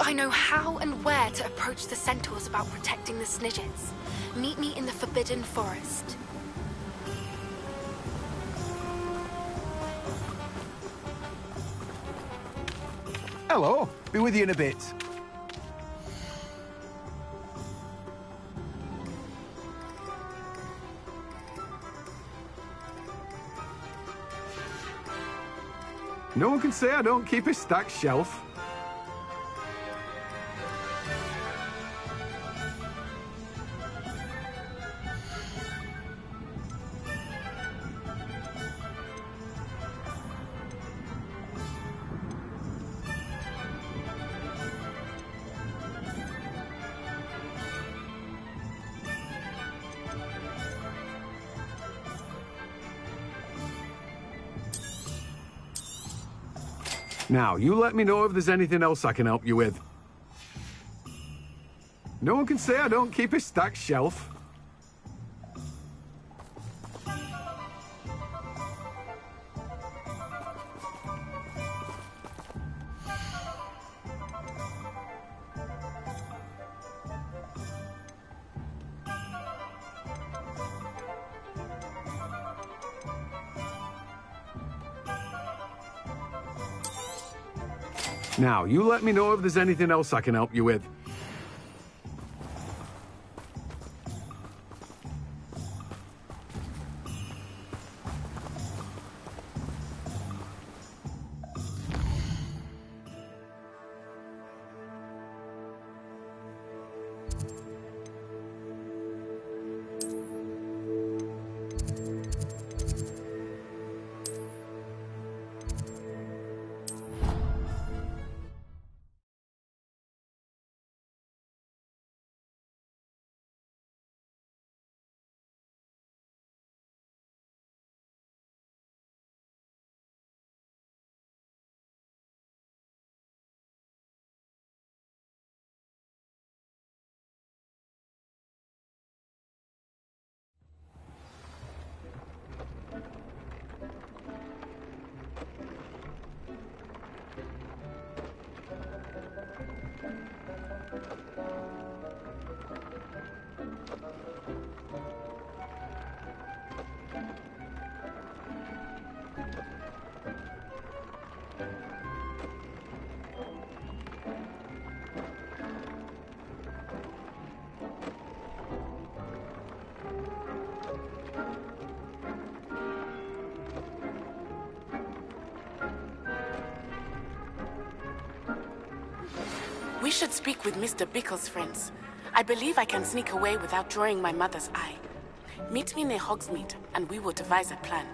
I know how and where to approach the centaurs about protecting the Snidgets. Meet me in the Forbidden Forest. Hello. Be with you in a bit. No one can say I don't keep a stacked shelf. Now, you let me know if there's anything else I can help you with. No one can say I don't keep a stacked shelf. Now, you let me know if there's anything else I can help you with. We should speak with Mr. Bickle's friends. I believe I can sneak away without drawing my mother's eye. Meet me near Hogsmeade, and we will devise a plan.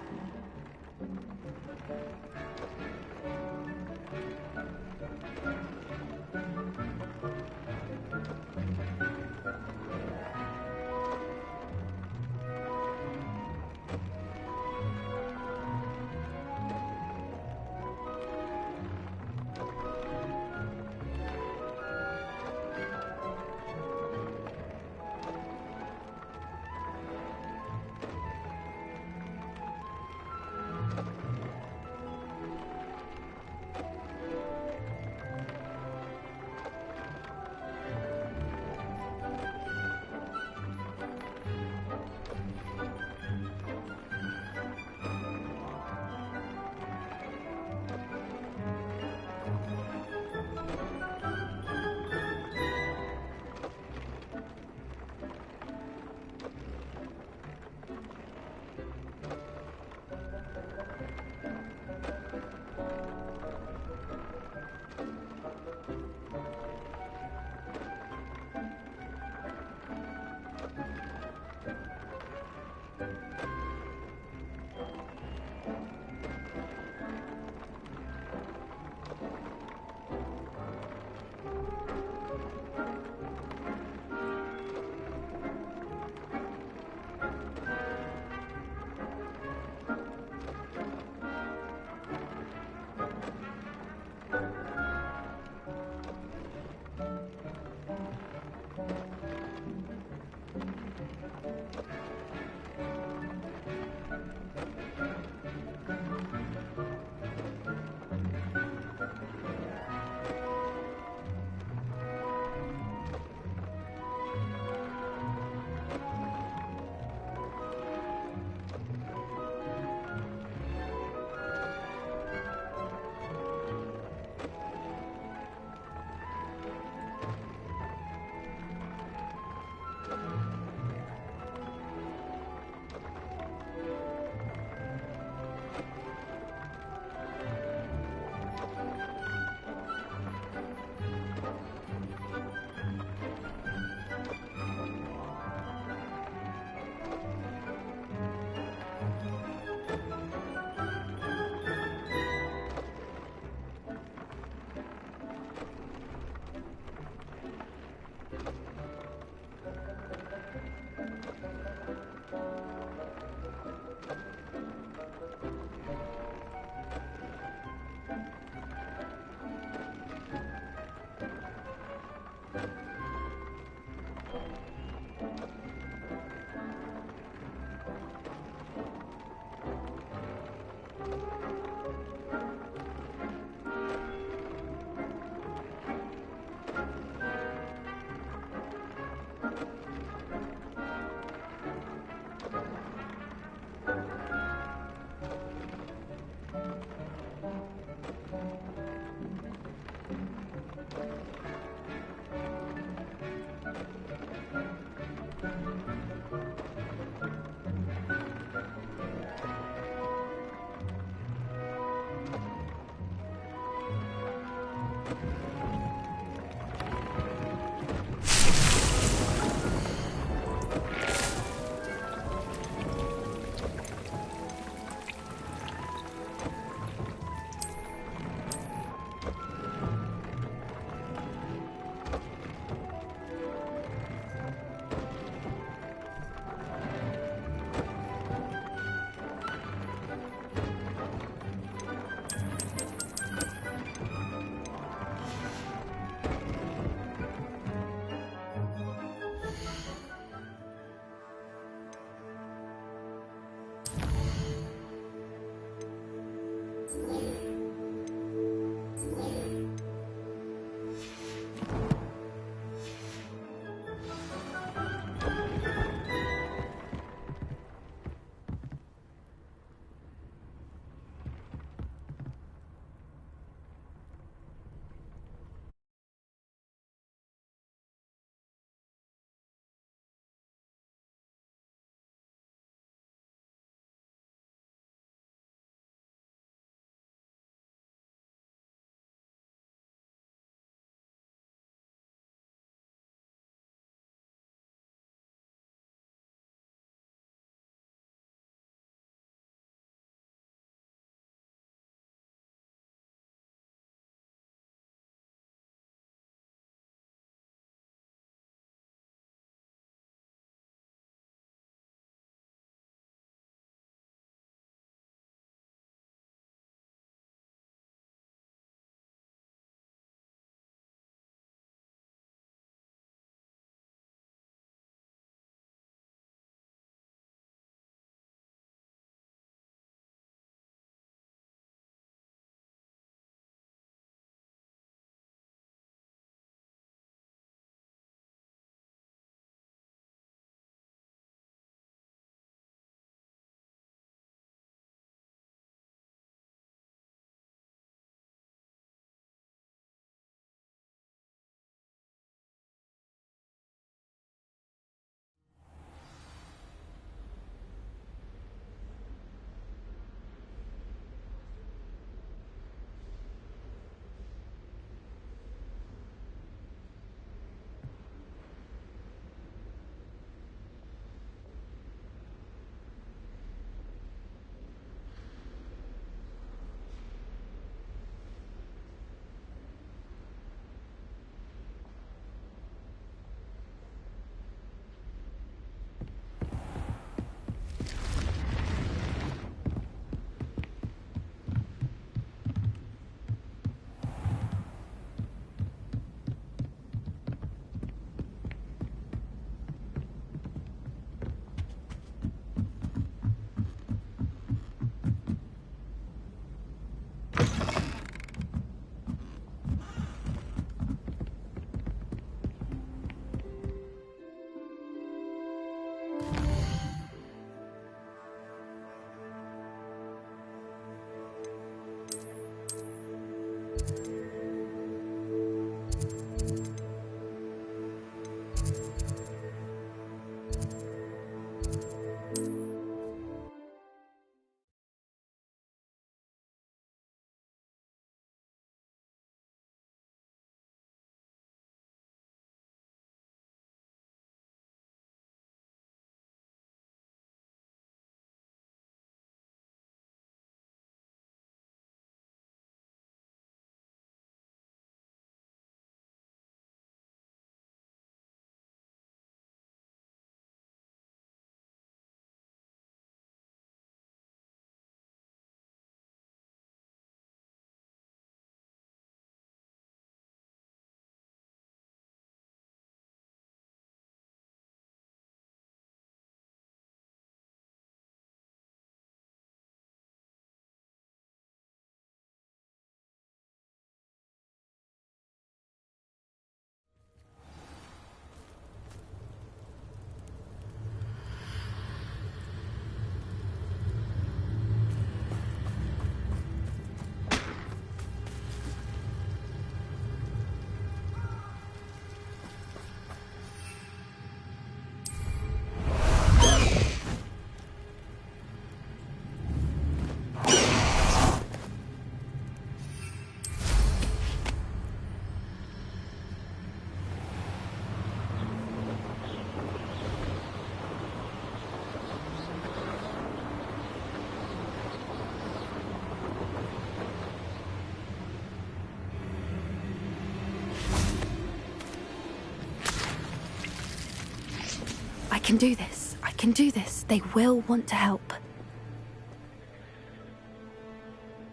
can do this. I can do this. They will want to help.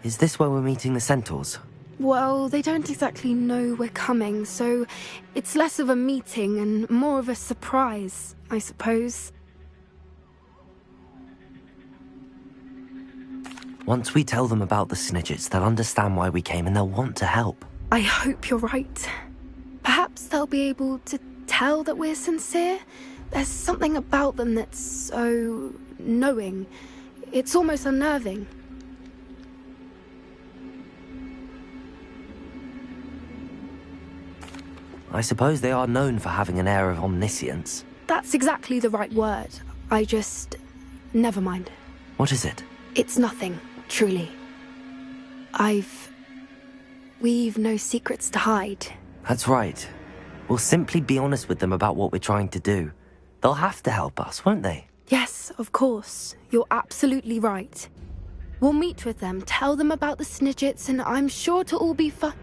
Is this where we're meeting the centaurs? Well, they don't exactly know we're coming, so it's less of a meeting and more of a surprise, I suppose. Once we tell them about the Snidgets, they'll understand why we came and they'll want to help. I hope you're right. Perhaps they'll be able to tell that we're sincere. There's something about them that's so knowing. It's almost unnerving. I suppose they are known for having an air of omniscience. That's exactly the right word. Never mind. What is it? It's nothing, truly. We've no secrets to hide. That's right. We'll simply be honest with them about what we're trying to do. They'll have to help us, won't they? Yes, of course. You're absolutely right. We'll meet with them, tell them about the Snidgets, and I'm sure to all be fun.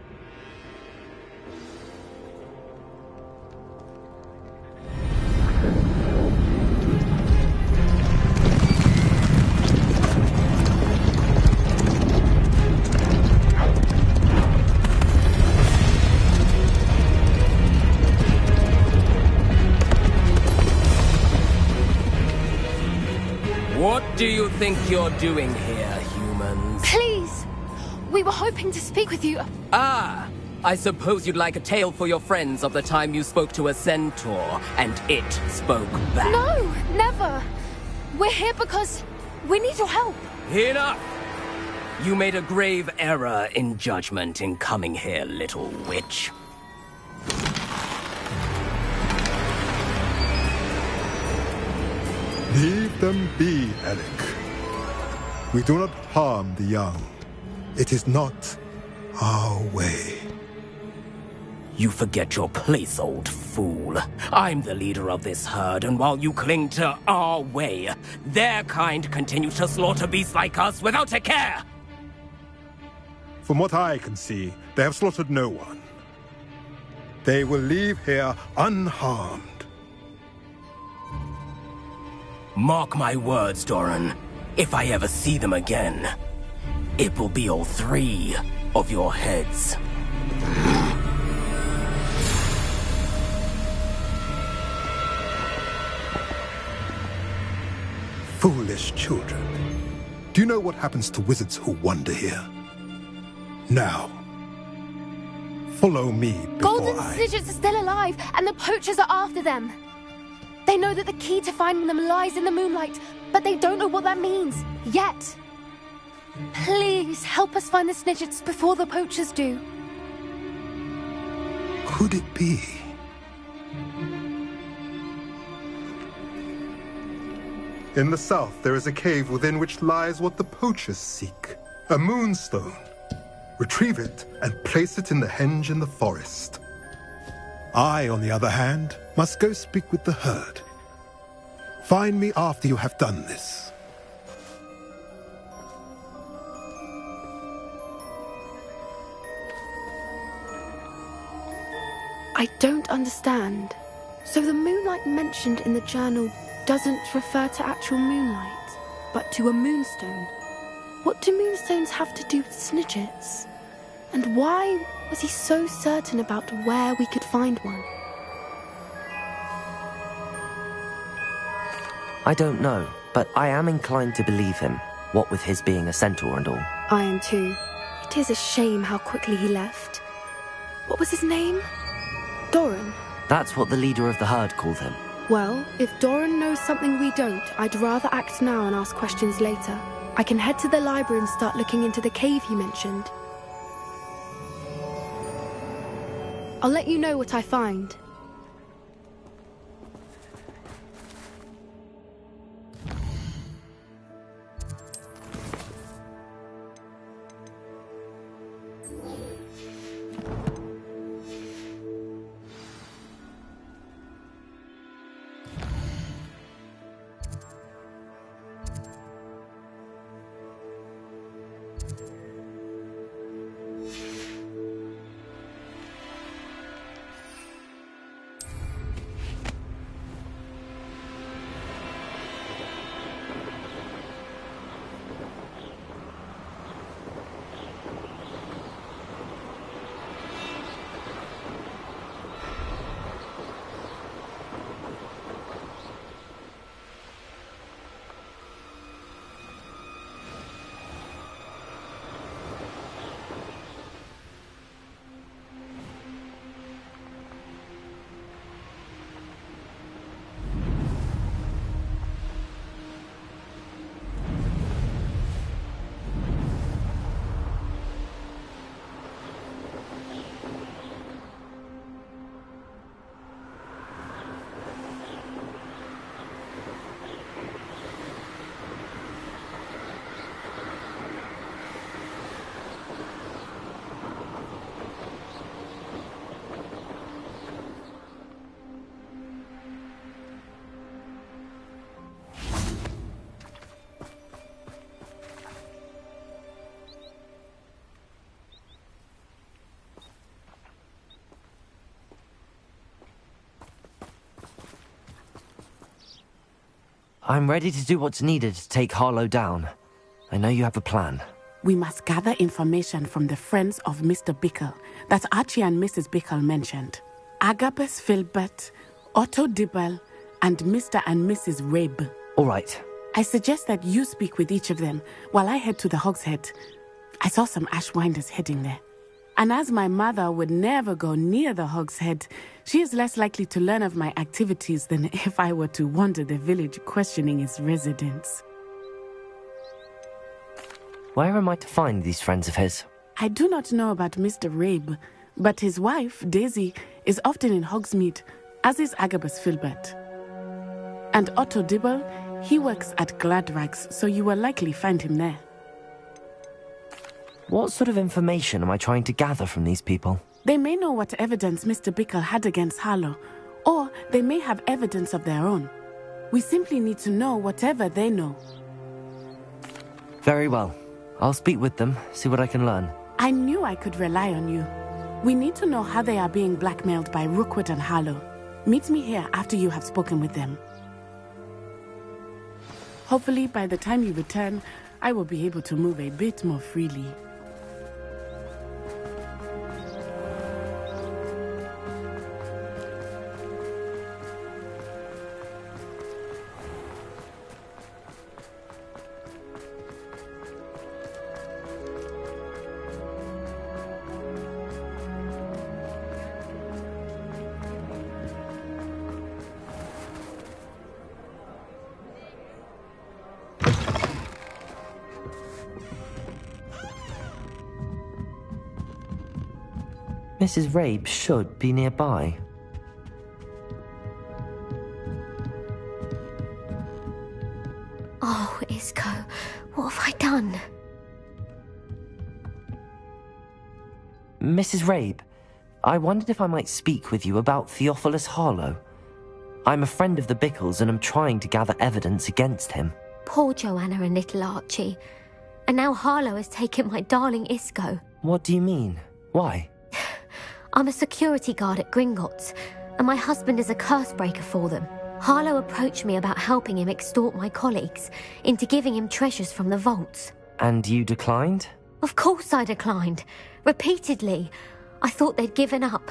What do you think you're doing here, humans? Please! We were hoping to speak with you. Ah! I suppose you'd like a tale for your friends of the time you spoke to a centaur, and it spoke back. No, never! We're here because we need your help. Enough! You made a grave error in judgment in coming here, little witch. Leave them be, Eric. We do not harm the young. It is not our way. You forget your place, old fool. I'm the leader of this herd, and while you cling to our way, their kind continue to slaughter beasts like us without a care! From what I can see, they have slaughtered no one. They will leave here unharmed. Mark my words, Doran. If I ever see them again, it will be all 3 of your heads. Foolish children. Do you know what happens to wizards who wander here? Now, follow me before Golden Snidgets are still alive, and the poachers are after them. They know that the key to finding them lies in the moonlight, but they don't know what that means, yet. Please, help us find the Snidgets before the poachers do. Could it be? In the south, there is a cave within which lies what the poachers seek. A moonstone. Retrieve it and place it in the henge in the forest. I, on the other hand, must go speak with the herd. Find me after you have done this. I don't understand. So the moonlight mentioned in the journal doesn't refer to actual moonlight, but to a moonstone. What do moonstones have to do with Snidgets? And why was he so certain about where we could find one? I don't know, but I am inclined to believe him, what with his being a centaur and all. I am too. It is a shame how quickly he left. What was his name? Doran? That's what the leader of the herd called him. Well, if Doran knows something we don't, I'd rather act now and ask questions later. I can head to the library and start looking into the cave he mentioned. I'll let you know what I find. I'm ready to do what's needed to take Harlow down. I know you have a plan. We must gather information from the friends of Mr. Bickle that Archie and Mrs. Bickle mentioned. Agabus Filbert, Otto Dibble, and Mr. and Mrs. Rabe. All right. I suggest that you speak with each of them while I head to the Hogshead. I saw some Ashwinders heading there. And as my mother would never go near the Hogshead, she is less likely to learn of my activities than if I were to wander the village questioning its residents. Where am I to find these friends of his? I do not know about Mr. Rabe, but his wife, Daisy, is often in Hogsmeade, as is Agabus Filbert. And Otto Dibble, he works at Gladrags, so you will likely find him there. What sort of information am I trying to gather from these people? They may know what evidence Mr. Bickle had against Harlow, or they may have evidence of their own. We simply need to know whatever they know. Very well. I'll speak with them, see what I can learn. I knew I could rely on you. We need to know how they are being blackmailed by Rookwood and Harlow. Meet me here after you have spoken with them. Hopefully, by the time you return, I will be able to move a bit more freely. Mrs. Rabe should be nearby. Oh, Isco, what have I done? Mrs. Rabe, I wondered if I might speak with you about Theophilus Harlow. I'm a friend of the Bickles and am trying to gather evidence against him. Poor Joanna and little Archie. And now Harlow has taken my darling Isco. What do you mean? Why? I'm a security guard at Gringotts, and my husband is a curse breaker for them. Harlow approached me about helping him extort my colleagues into giving him treasures from the vaults. And you declined? Of course I declined. Repeatedly. I thought they'd given up,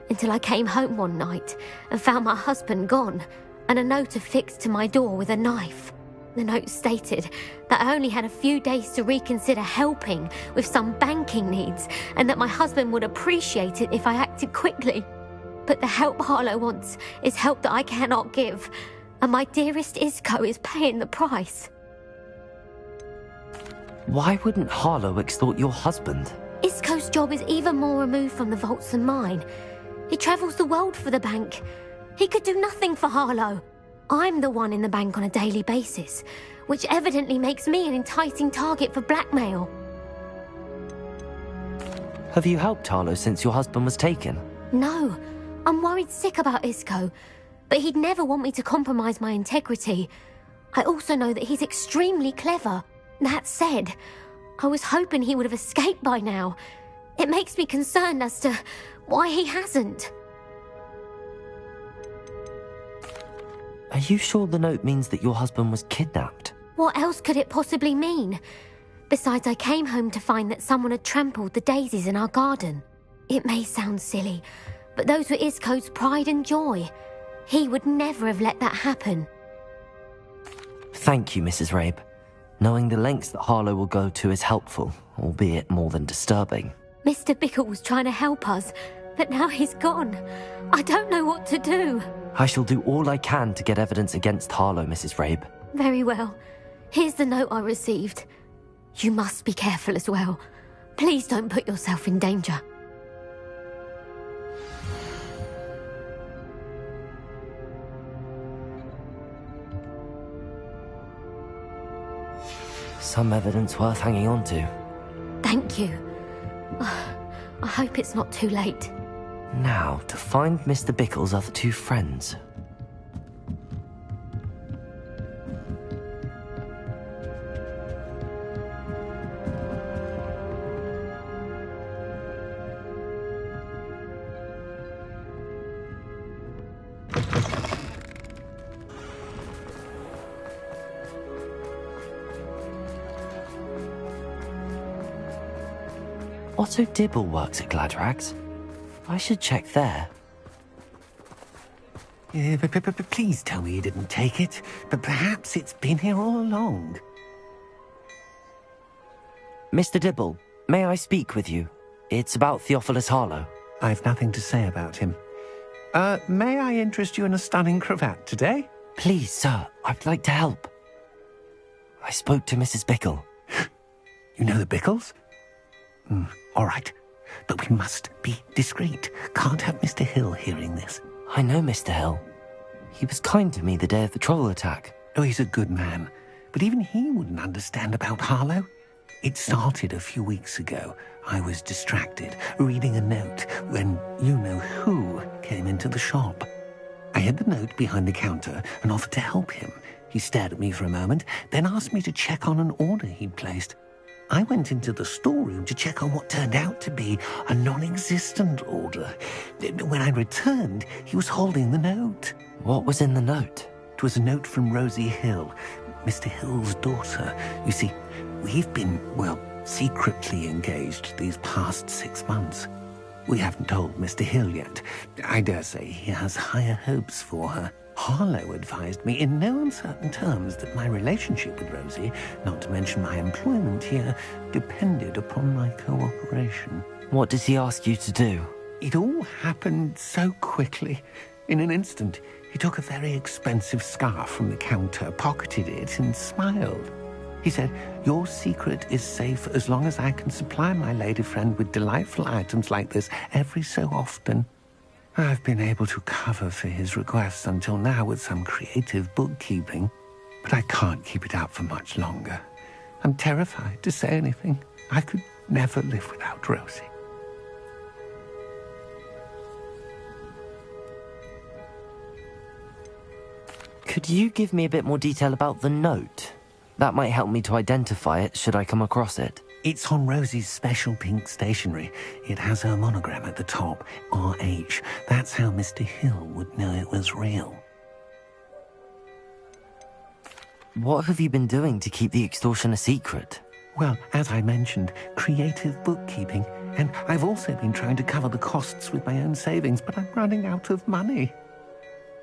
until I came home one night and found my husband gone, and a note affixed to my door with a knife. The note stated that I only had a few days to reconsider helping with some banking needs, and that my husband would appreciate it if I acted quickly. But the help Harlow wants is help that I cannot give, and my dearest Isco is paying the price. Why wouldn't Harlow extort your husband? Isco's job is even more removed from the vaults than mine. He travels the world for the bank. He could do nothing for Harlow. I'm the one in the bank on a daily basis, which evidently makes me an enticing target for blackmail. Have you helped Harlow since your husband was taken? No, I'm worried sick about Isco, but he'd never want me to compromise my integrity. I also know that he's extremely clever. That said, I was hoping he would have escaped by now. It makes me concerned as to why he hasn't. Are you sure the note means that your husband was kidnapped? What else could it possibly mean? Besides, I came home to find that someone had trampled the daisies in our garden. It may sound silly, but those were Isco's pride and joy. He would never have let that happen. Thank you, Mrs. Rabe. Knowing the lengths that Harlow will go to is helpful, albeit more than disturbing. Mr. Bickle was trying to help us, but now he's gone. I don't know what to do. I shall do all I can to get evidence against Harlow, Mrs. Rabe. Very well. Here's the note I received. You must be careful as well. Please don't put yourself in danger. Some evidence worth hanging on to. Thank you. I hope it's not too late. Now, to find Mr. Bickle's other two friends. Otto Dibble works at Gladrags. I should check there. Please tell me you didn't take it. But perhaps it's been here all along. Mr. Dibble, may I speak with you? It's about Theophilus Harlow. I've nothing to say about him. May I interest you in a stunning cravat today? Please, sir, I'd like to help. I spoke to Mrs. Bickle. You know the Bickles? All right. But we must be discreet. Can't have Mr. Hill hearing this. I know Mr. Hill. He was kind to me the day of the troll attack. Oh, he's a good man. But even he wouldn't understand about Harlow. It started a few weeks ago. I was distracted, reading a note, when you-know-who came into the shop. I hid the note behind the counter and offered to help him. He stared at me for a moment, then asked me to check on an order he'd placed. I went into the storeroom to check on what turned out to be a non-existent order. When I returned, he was holding the note. What was in the note? It was a note from Rosie Hill, Mr. Hill's daughter. You see, we've been, secretly engaged these past 6 months. We haven't told Mr. Hill yet. I dare say he has higher hopes for her. Harlow advised me in no uncertain terms that my relationship with Rosie, not to mention my employment here, depended upon my cooperation. What does he ask you to do? It all happened so quickly. In an instant, he took a very expensive scarf from the counter, pocketed it, and smiled. He said, "Your secret is safe as long as I can supply my lady friend with delightful items like this every so often." I've been able to cover for his requests until now with some creative bookkeeping, but I can't keep it out for much longer. I'm terrified to say anything. I could never live without Rosie. Could you give me a bit more detail about the note? That might help me to identify it should I come across it. It's on Rosie's special pink stationery. It has her monogram at the top, RH. That's how Mr. Hill would know it was real. What have you been doing to keep the extortion a secret? Well, as I mentioned, creative bookkeeping. And I've also been trying to cover the costs with my own savings, but I'm running out of money.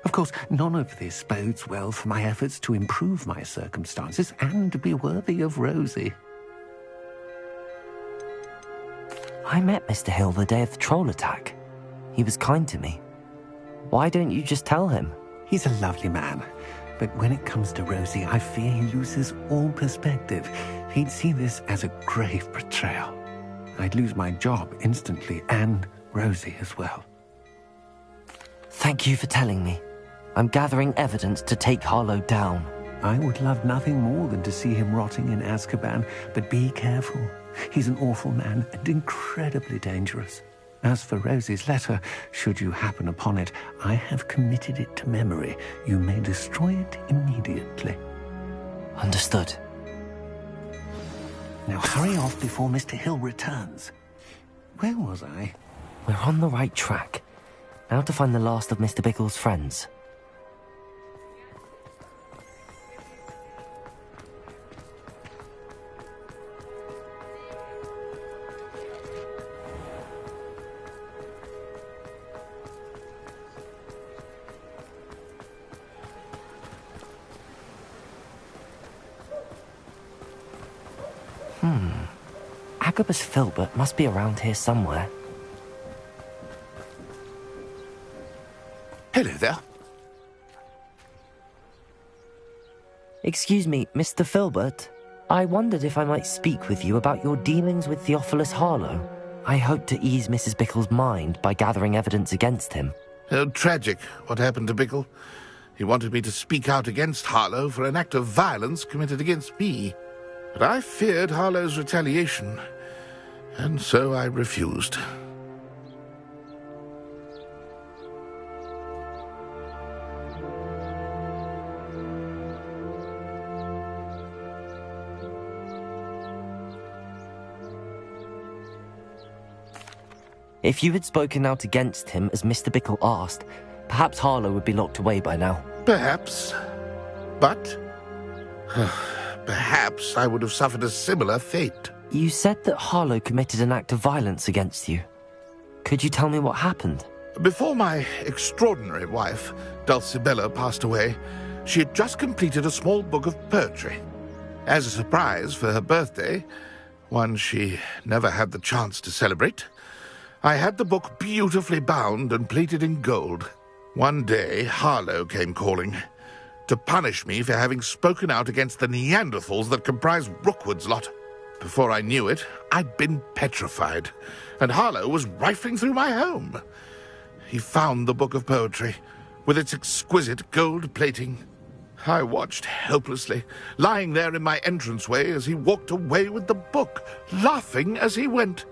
Of course, none of this bodes well for my efforts to improve my circumstances and to be worthy of Rosie. I met Mr. Hill the day of the troll attack. He was kind to me. Why don't you just tell him? He's a lovely man. But when it comes to Rosie, I fear he loses all perspective. He'd see this as a grave betrayal. I'd lose my job instantly, and Rosie as well. Thank you for telling me. I'm gathering evidence to take Harlow down. I would love nothing more than to see him rotting in Azkaban, but be careful. He's an awful man and incredibly dangerous. As for Rosie's letter, should you happen upon it, I have committed it to memory. You may destroy it immediately. Understood. Now hurry off before Mr. Hill returns. Where was I? We're on the right track. Now to find the last of Mr. Bickle's friends. Agabus Filbert must be around here somewhere. Hello there. Excuse me, Mr. Filbert. I wondered if I might speak with you about your dealings with Theophilus Harlow. I hope to ease Mrs. Bickle's mind by gathering evidence against him. Oh, tragic what happened to Bickle. He wanted me to speak out against Harlow for an act of violence committed against me. But I feared Harlow's retaliation, and so I refused. If you had spoken out against him as Mr. Bickle asked, perhaps Harlow would be locked away by now. Perhaps. But... perhaps. perhaps I would have suffered a similar fate. You said that Harlow committed an act of violence against you. Could you tell me what happened? Before my extraordinary wife, Dulcibella, passed away, she had just completed a small book of poetry. As a surprise for her birthday, one she never had the chance to celebrate, I had the book beautifully bound and plated in gold. One day, Harlow came calling to punish me for having spoken out against the Neanderthals that comprise Rookwood's lot. Before I knew it, I'd been petrified, and Harlow was rifling through my home. He found the book of poetry, with its exquisite gold plating. I watched helplessly, lying there in my entranceway as he walked away with the book, laughing as he went.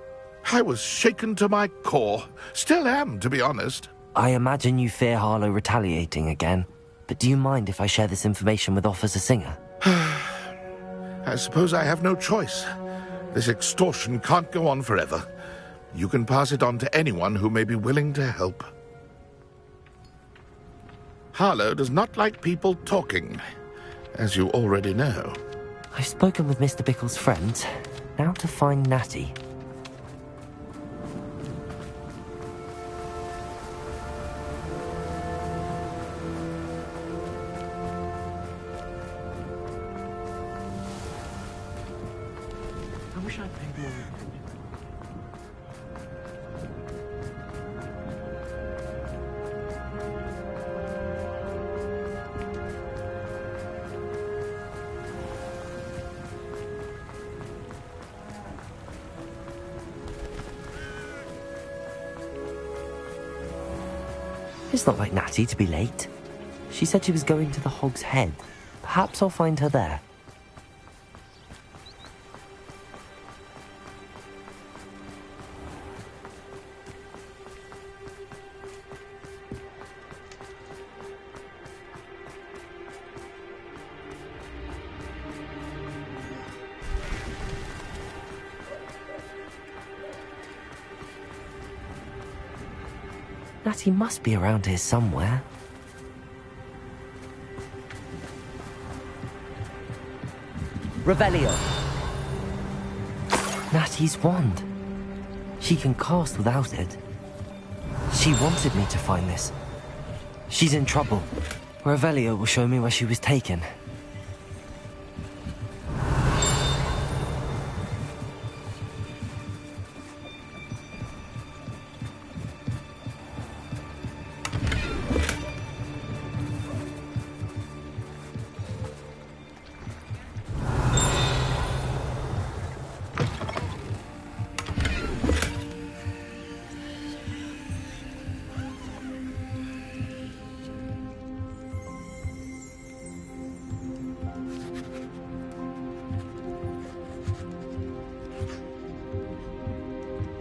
I was shaken to my core. Still am, to be honest. I imagine you fear Harlow retaliating again, but do you mind if I share this information with Officer Singer? I suppose I have no choice. This extortion can't go on forever. You can pass it on to anyone who may be willing to help. Harlow does not like people talking, as you already know. I've spoken with Mr. Bickle's friends. Now to find Natty. I wish I'd paid more. It's not like Natty to be late. She said she was going to the Hog's Head. Perhaps I'll find her there. Natty must be around here somewhere. Revelio! Natty's wand. She can cast without it. She wanted me to find this. She's in trouble. Revelio will show me where she was taken.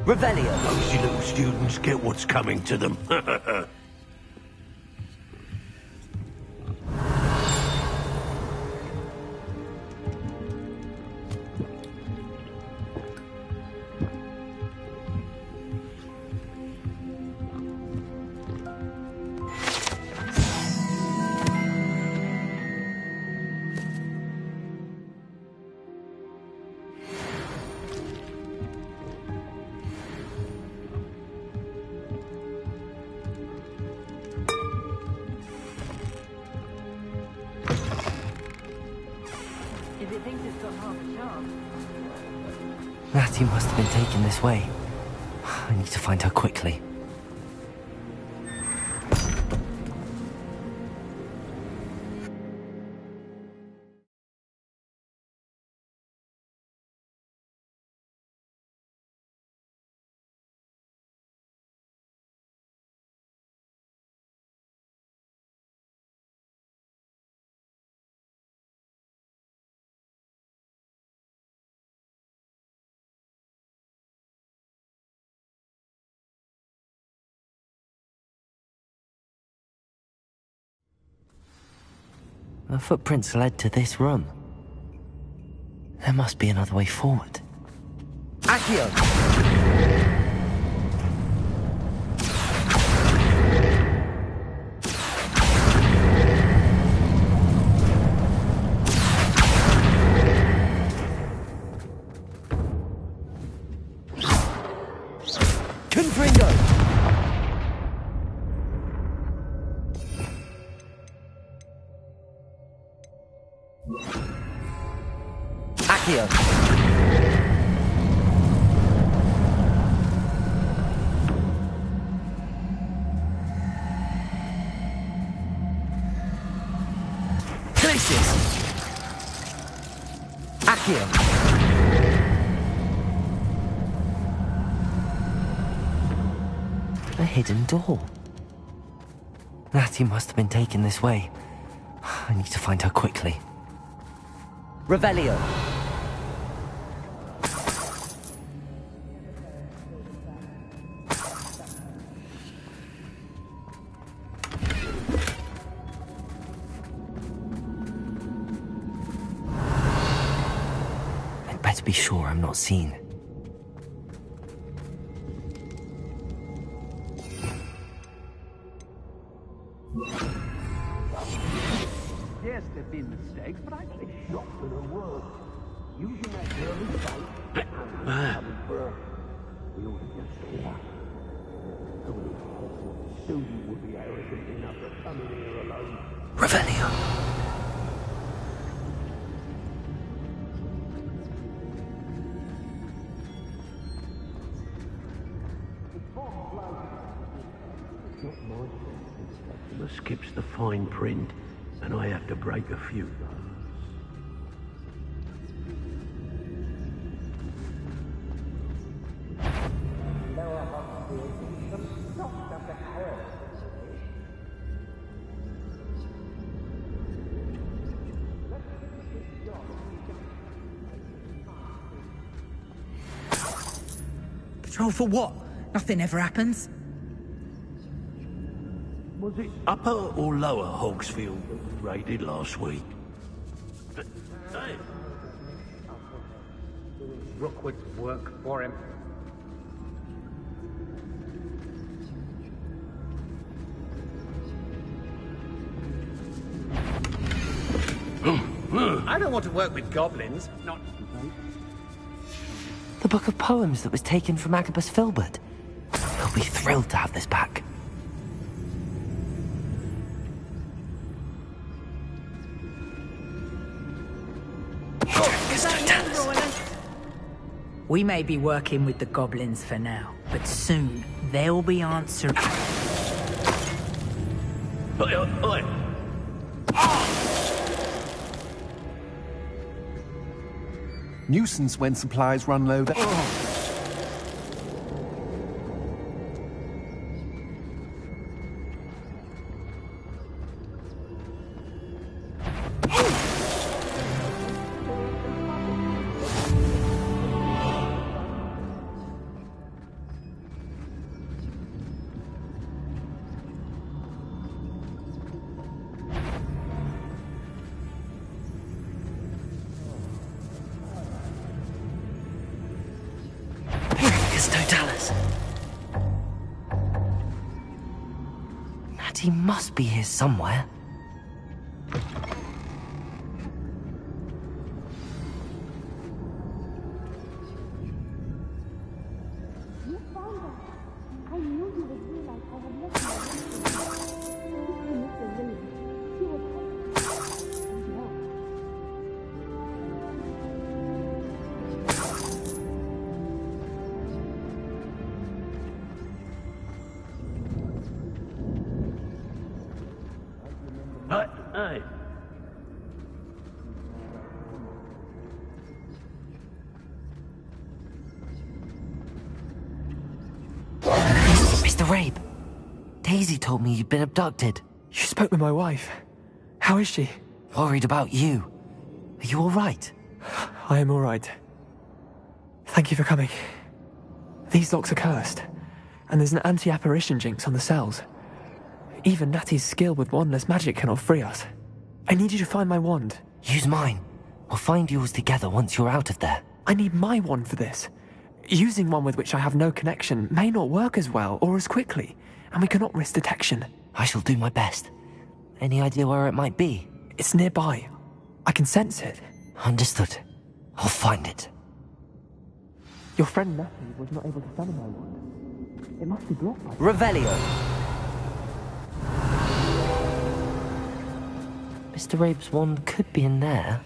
Revelio! Those little students get what's coming to them. Natty must have been taken this way. I need to find her quickly. The footprints led to this room. There must be another way forward. Accio! Confringo! Accio! Glacius! Accio! A hidden door. Natty must have been taken this way. I need to find her quickly. Revelio. I'd better be sure I'm not seen. Yes, there've been mistakes, but I'd say shocked to the world. Using that early sight and we ought to just say that. Susan would be arrogant enough to come in here alone. Revelio. Skips the fine print, and I have to break a few. Patrol for what? Nothing ever happens. Was it Upper or Lower Hogsfield raided last week? Hey. Rookwood's work for him. I don't want to work with goblins, not... The book of poems that was taken from Agabus Filbert. He'll be thrilled to have this back. We may be working with the goblins for now, but soon they'll be answering. Nuisance when supplies run low. Natty must be here somewhere. Hey. Mr. Rabe, Daisy told me you'd been abducted. You spoke with my wife. How is she? Worried about you. Are you all right? I am all right. Thank you for coming. These locks are cursed, and there's an anti-apparition jinx on the cells. Even Natty's skill with wandless magic cannot free us. I need you to find my wand. Use mine. We'll find yours together once you're out of there. I need my wand for this. Using one with which I have no connection may not work as well or as quickly, and we cannot risk detection. I shall do my best. Any idea where it might be? It's nearby. I can sense it. Understood. I'll find it. Your friend Natty was not able to summon my wand. It must be blocked by... Revelio! Mr. Rabe's wand could be in there.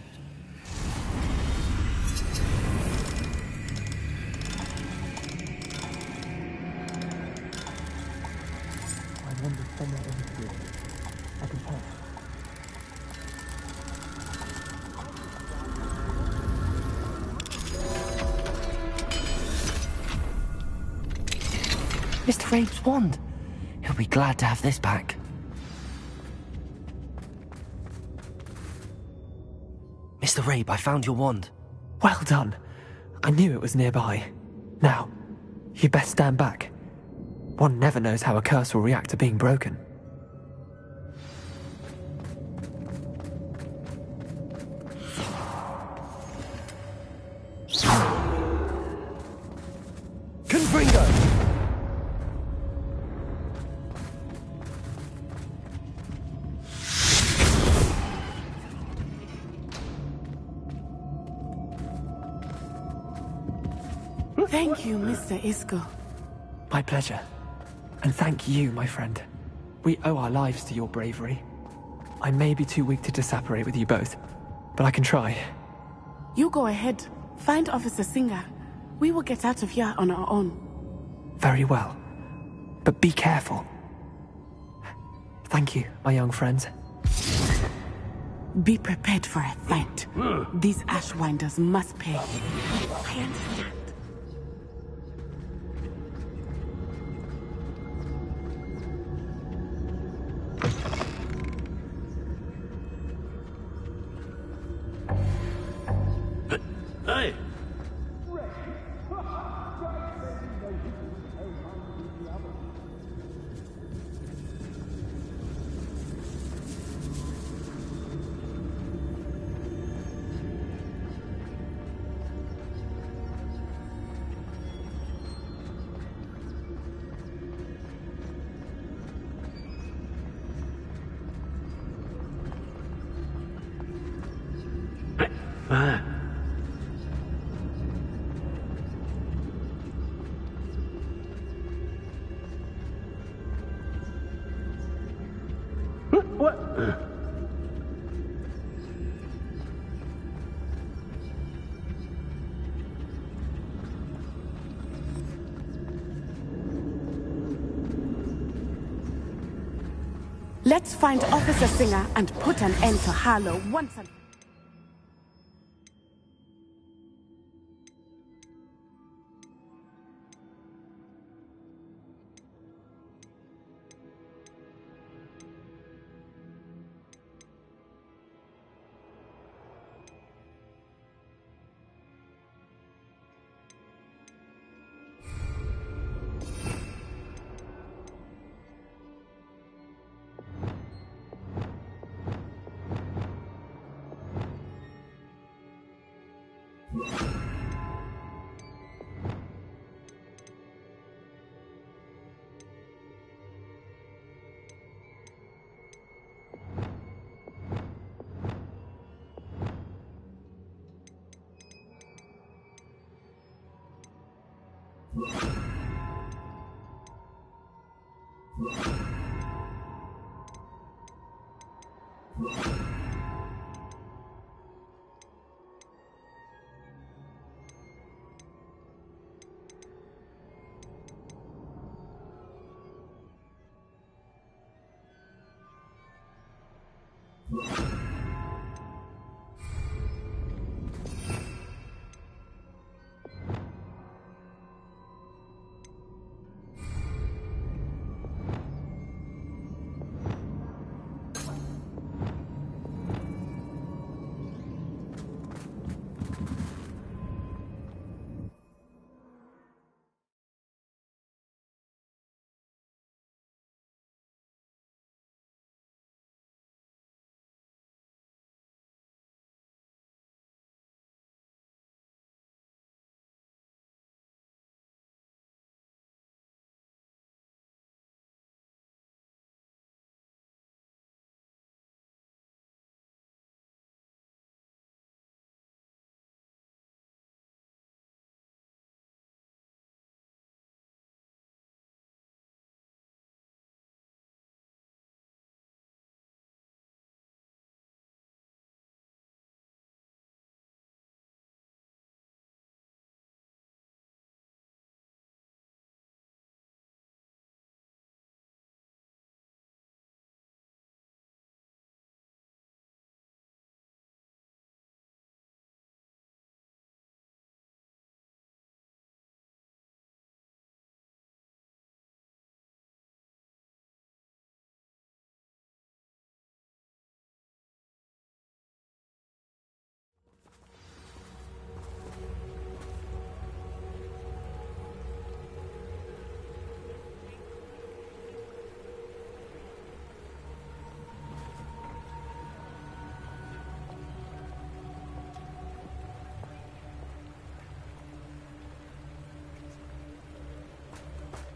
My wand is somewhere in here. I can tell. Mr. Rabe's wand! He'll be glad to have this back. Mr. Rabe, I found your wand. Well done. I knew it was nearby. Now, you best stand back. One never knows how a curse will react to being broken. Confringo! Thank you, Mr. Isco. My pleasure. And thank you, my friend. We owe our lives to your bravery. I may be too weak to disapparate with you both, but I can try. You go ahead. Find Officer Singer. We will get out of here on our own. Very well. But be careful. Thank you, my young friends. Be prepared for a fight. These Ashwinders must pay. I understand. Hey! What? Let's find Officer Singer and put an end to Harlow once and...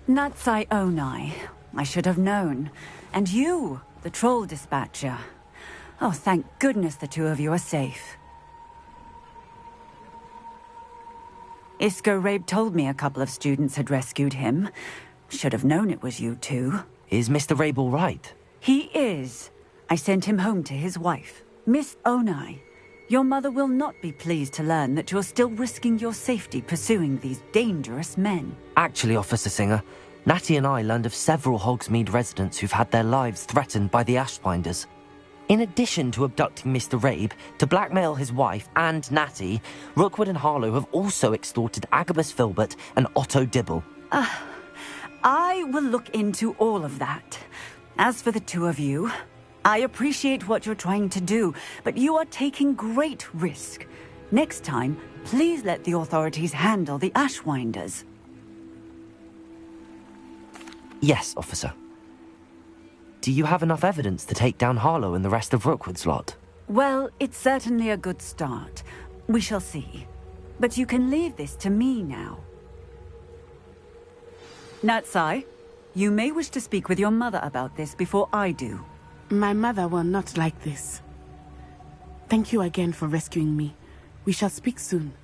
Natsai Onai. I should have known. And you, the troll dispatcher. Oh, thank goodness the two of you are safe. Isco Rabe told me a couple of students had rescued him. Should have known it was you two. Is Mr. Rabe all right? He is. I sent him home to his wife. Miss Onai, your mother will not be pleased to learn that you're still risking your safety pursuing these dangerous men. Actually, Officer Singer, Natty and I learned of several Hogsmeade residents who've had their lives threatened by the Ashbinders. In addition to abducting Mr. Rabe to blackmail his wife and Natty, Rookwood and Harlow have also extorted Agabus Filbert and Otto Dibble. I will look into all of that. As for the two of you, I appreciate what you're trying to do, but you are taking great risk. Next time, please let the authorities handle the Ashwinders. Yes, officer. Do you have enough evidence to take down Harlow and the rest of Rookwood's lot? Well, it's certainly a good start. We shall see. But you can leave this to me now. Natsai, you may wish to speak with your mother about this before I do. My mother will not like this. Thank you again for rescuing me. We shall speak soon.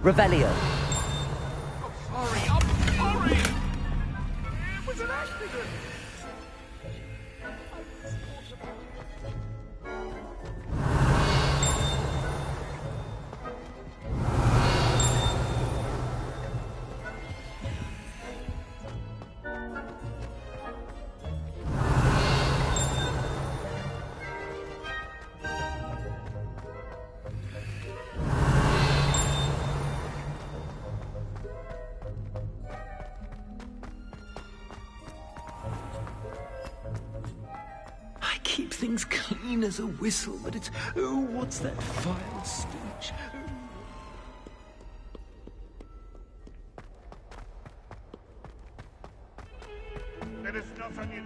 Revelio. I'm sorry! It was an accident! Keep things clean as a whistle, but it's... Oh, what's that vile stench? Let us not on you,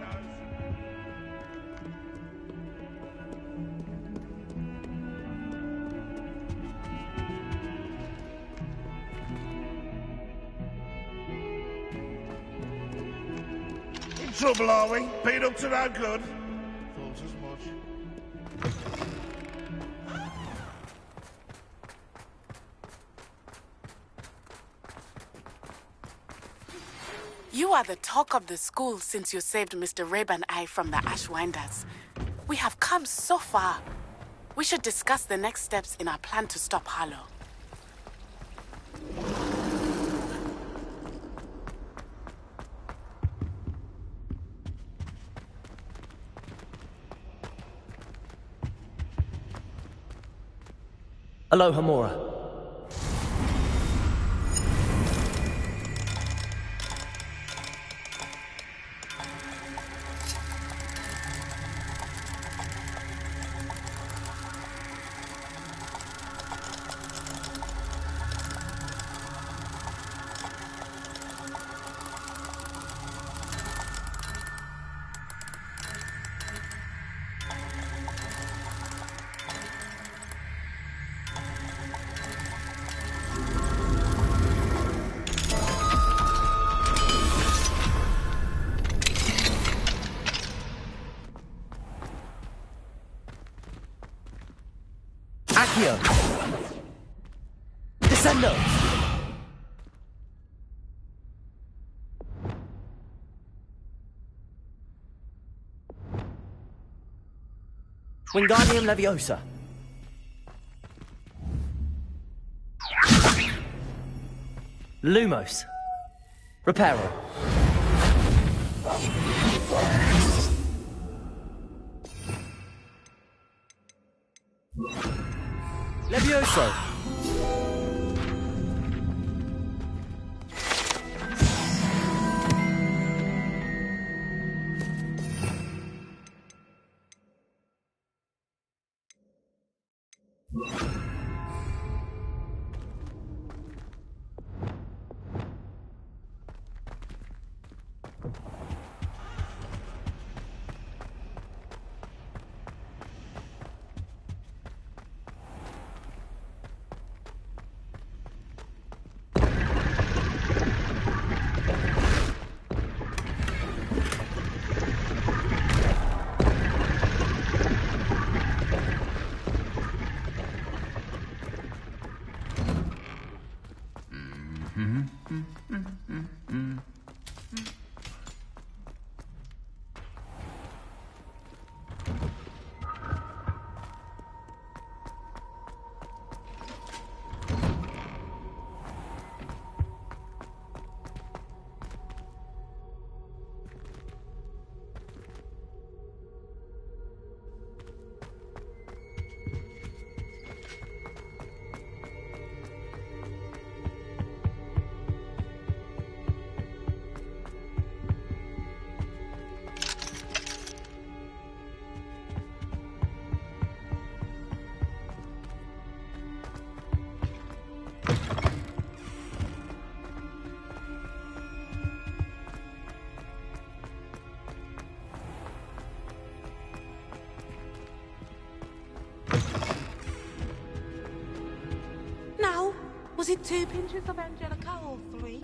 In trouble, are we? Been up to no good? Thought as much. You are the talk of the school since you saved Mr. Rabe and I from the Ashwinders. We have come so far. We should discuss the next steps in our plan to stop Harlow. Aloha Mora. Accio! Descendo! Wingardium Leviosa. Lumos. Reparo. Levioso. Was it 2 pinches of Angelica or 3?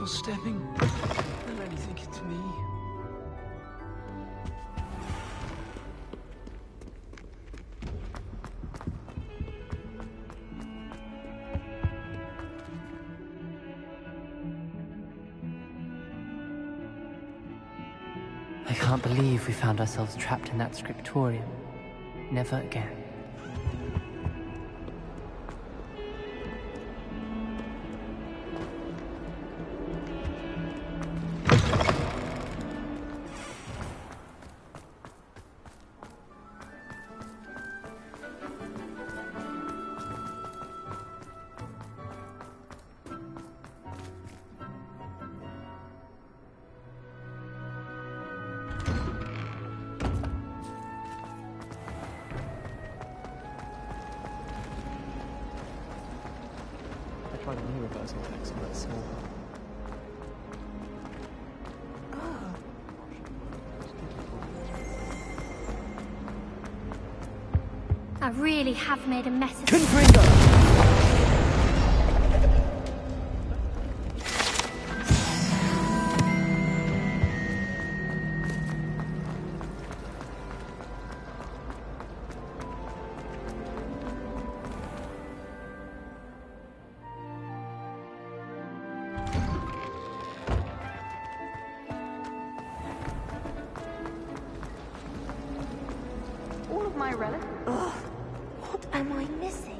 stepping. They'll only think it's me. I can't believe we found ourselves trapped in that scriptorium. Never again. Tried a new reversal text on that small. I really have made a mess of Confringo! all of my relics. Ugh, what am I missing?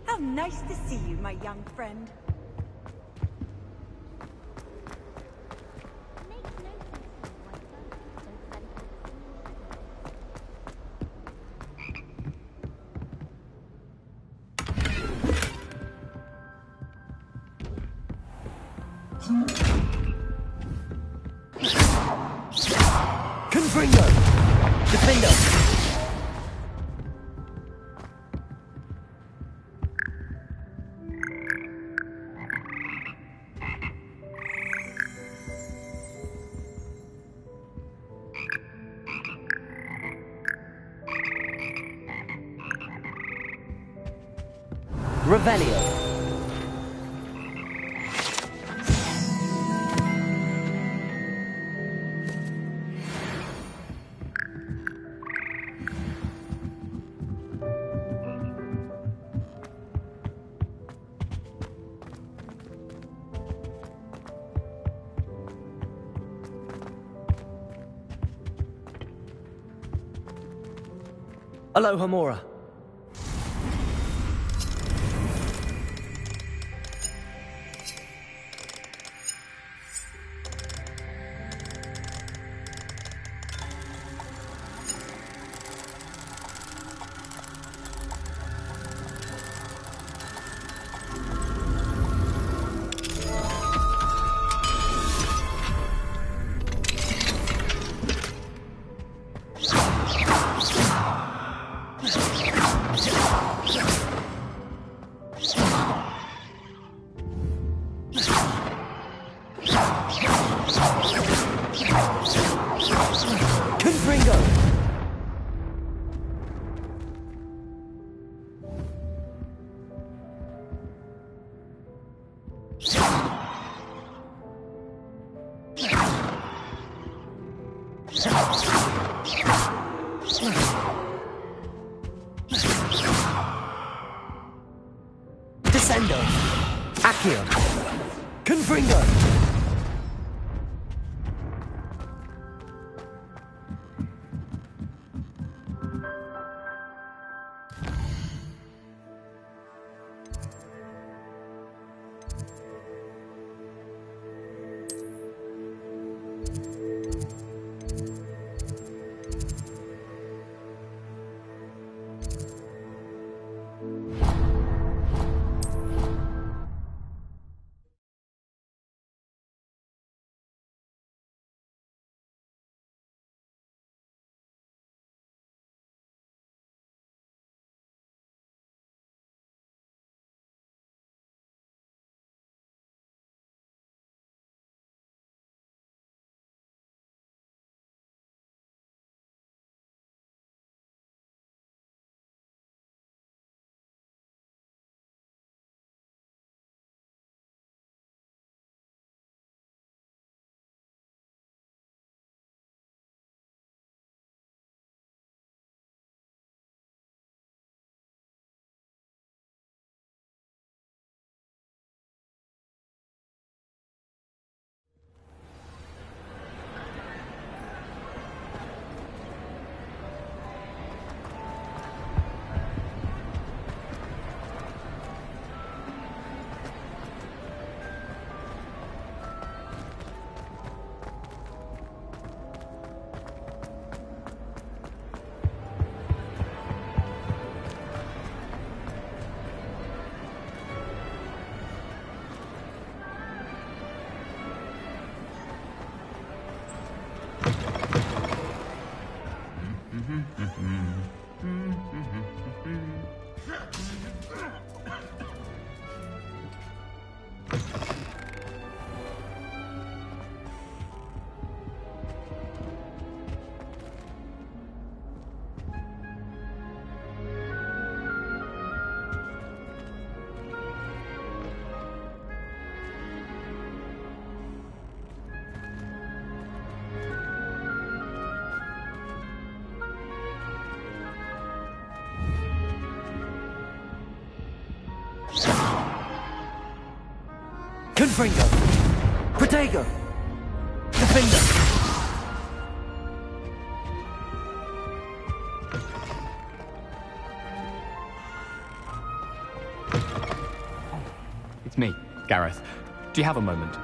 How nice to see you, my young friend. Confringo! Defendo! Revelio. Alohomora. Confringo! Descendo! Accio! Confringo! Confringo! Protego! Defender! It's me, Gareth. Do you have a moment?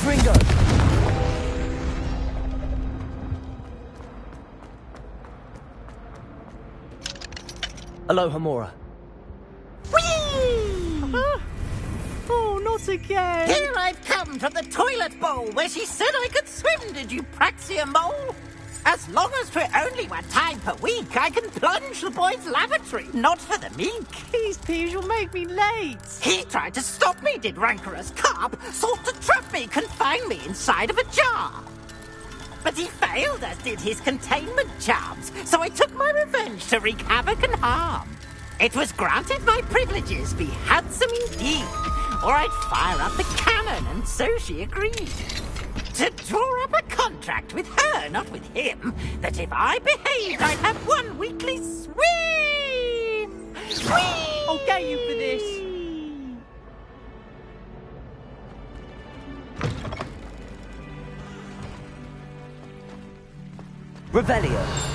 Fringo! Aloha Mora. Oh, not again! Here I've come from the toilet bowl where she said I could swim, did you Praxia mole? As long as for only 1 time per week, I can plunge the boy's lavatory, not for the mink. Please, Peeves, you'll make me late. He tried to stop me, did rancorous carp, sought to trap me, confine me inside of a jar. But he failed, as did his containment charms, so I took my revenge to wreak havoc and harm. It was granted my privileges be handsome indeed, or I'd fire up the cannon, and so she agreed. To draw up a contract with her, not with him, that if I behaved, I'd have 1 weekly swim! Whee! I'll get you for this! Revelio.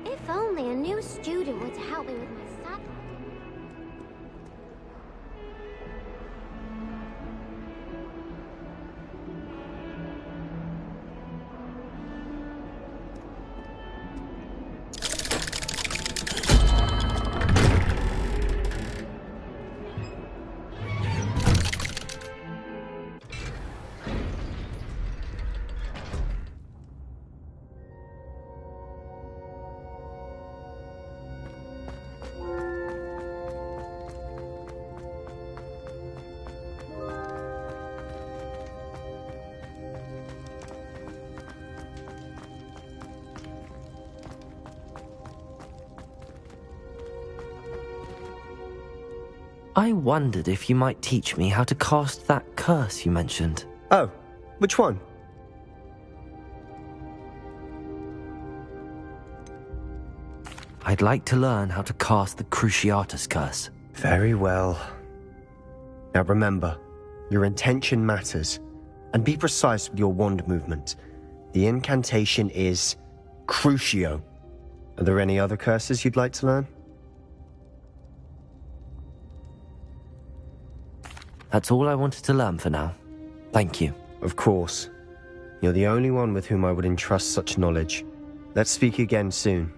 If only a new student would help me with my saddle. I wondered if you might teach me how to cast that curse you mentioned. Oh, which one? I'd like to learn how to cast the Cruciatus curse. Very well. Now remember, your intention matters, and be precise with your wand movement. The incantation is Crucio. Are there any other curses you'd like to learn? That's all I wanted to learn for now. Thank you. Of course. You're the only one with whom I would entrust such knowledge. Let's speak again soon.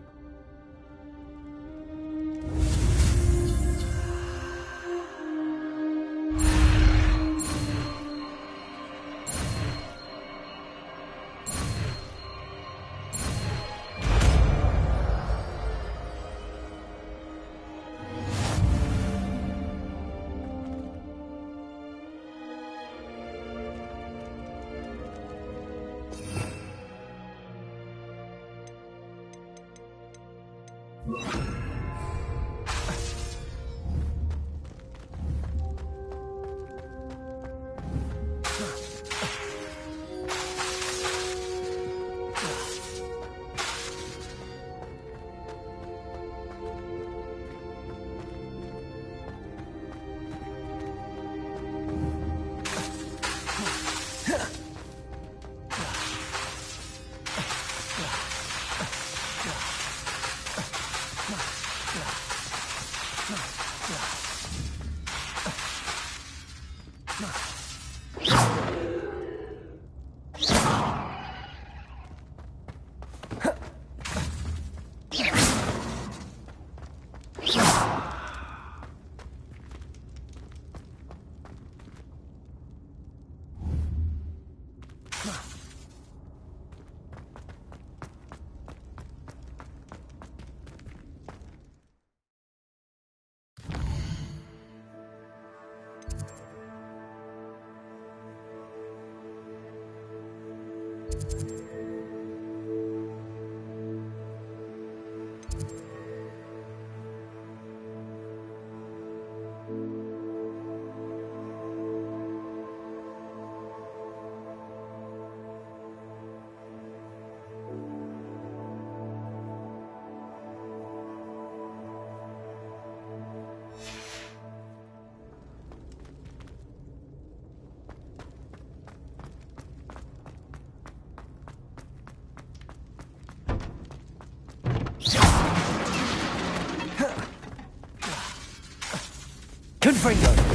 Confringo!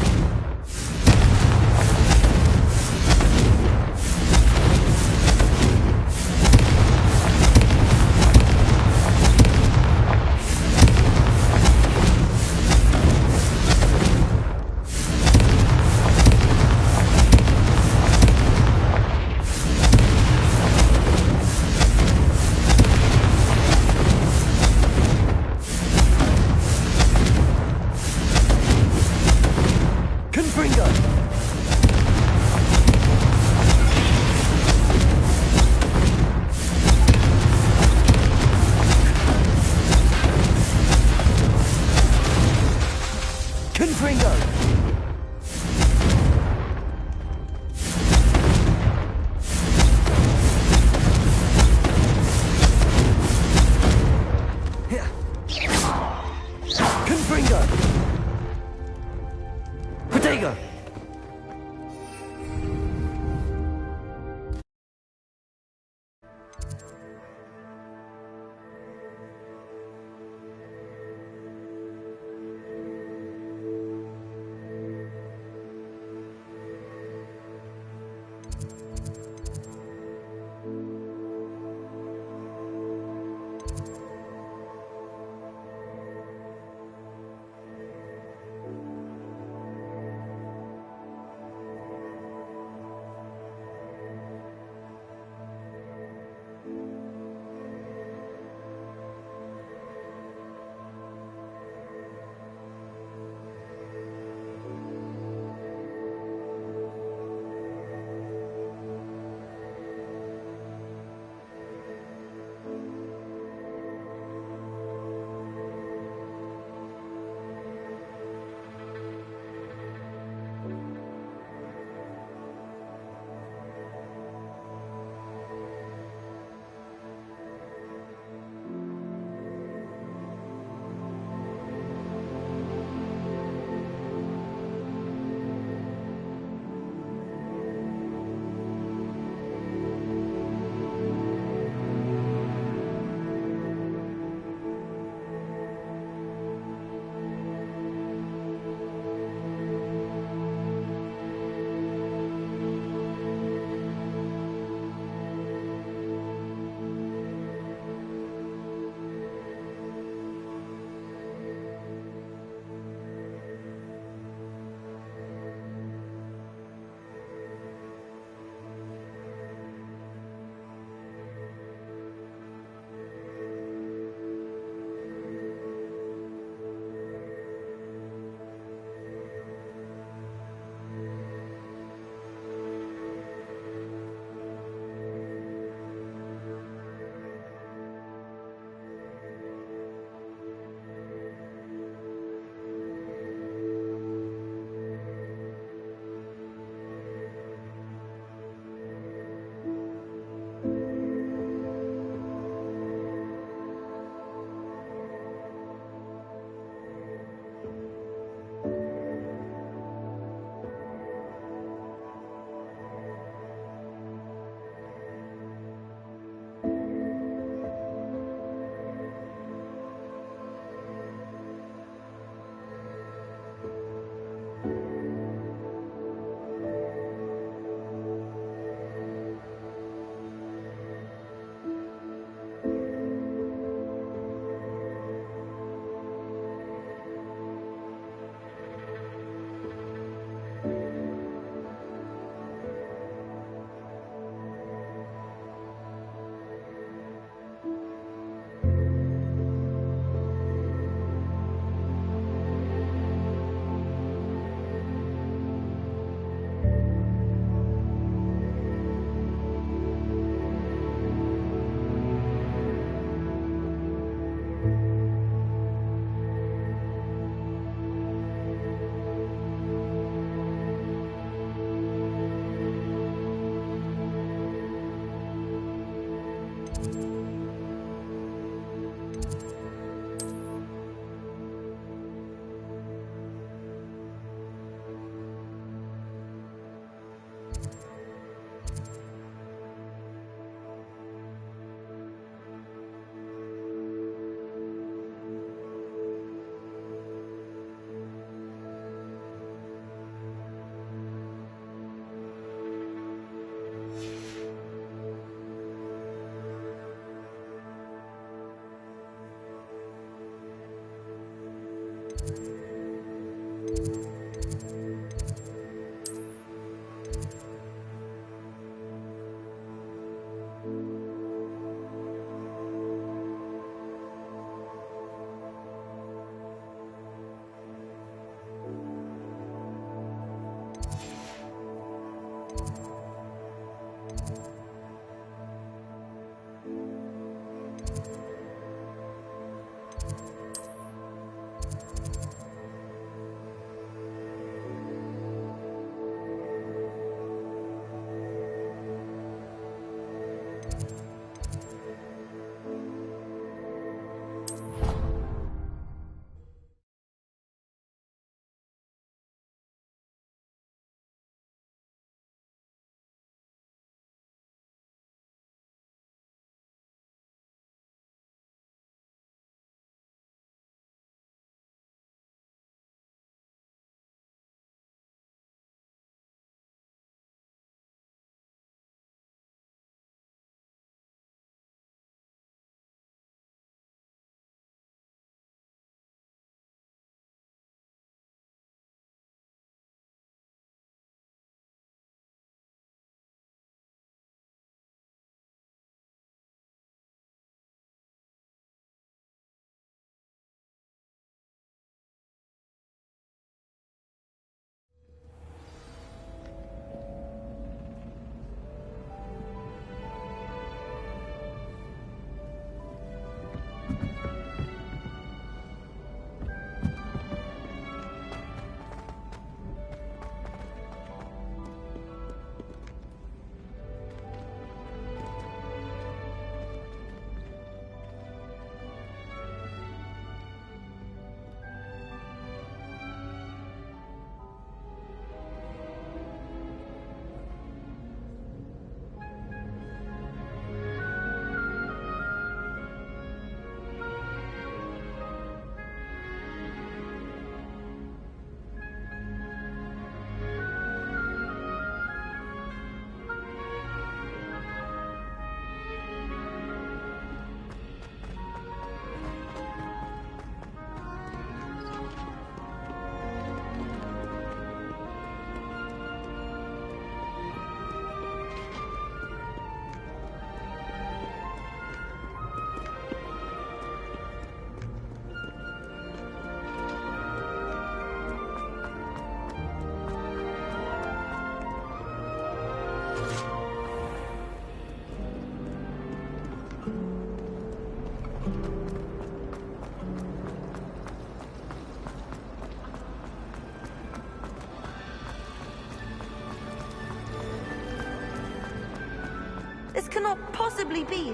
cannot possibly be.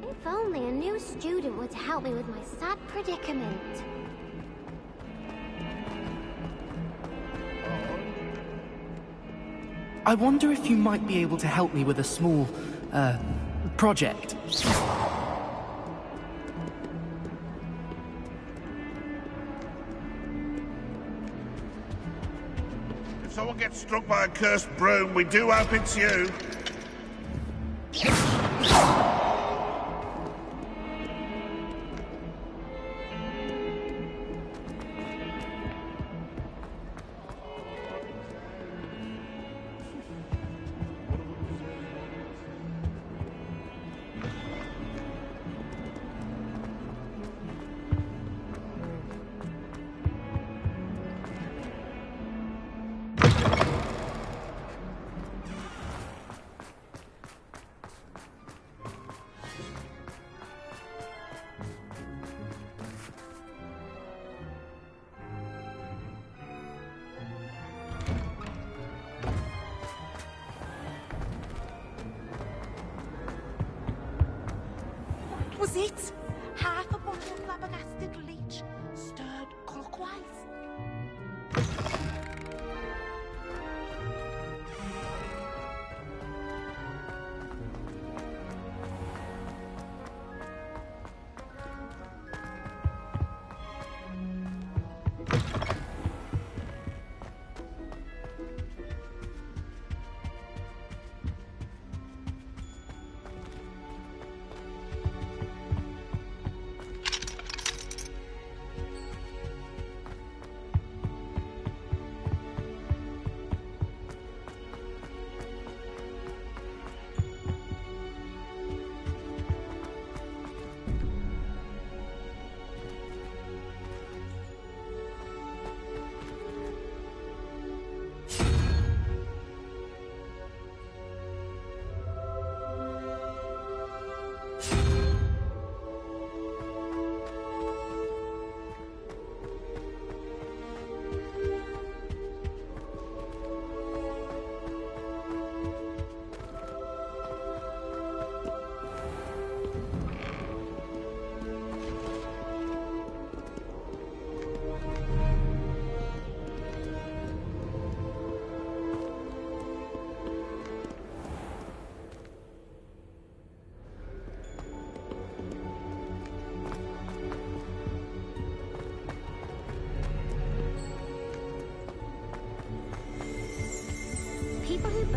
If only a new student were to help me with my sad predicament. I wonder if you might be able to help me with a small, project. If someone gets struck by a cursed broom, we do hope it's you. it. Half a bottle of flabbergasted leech, stirred clockwise.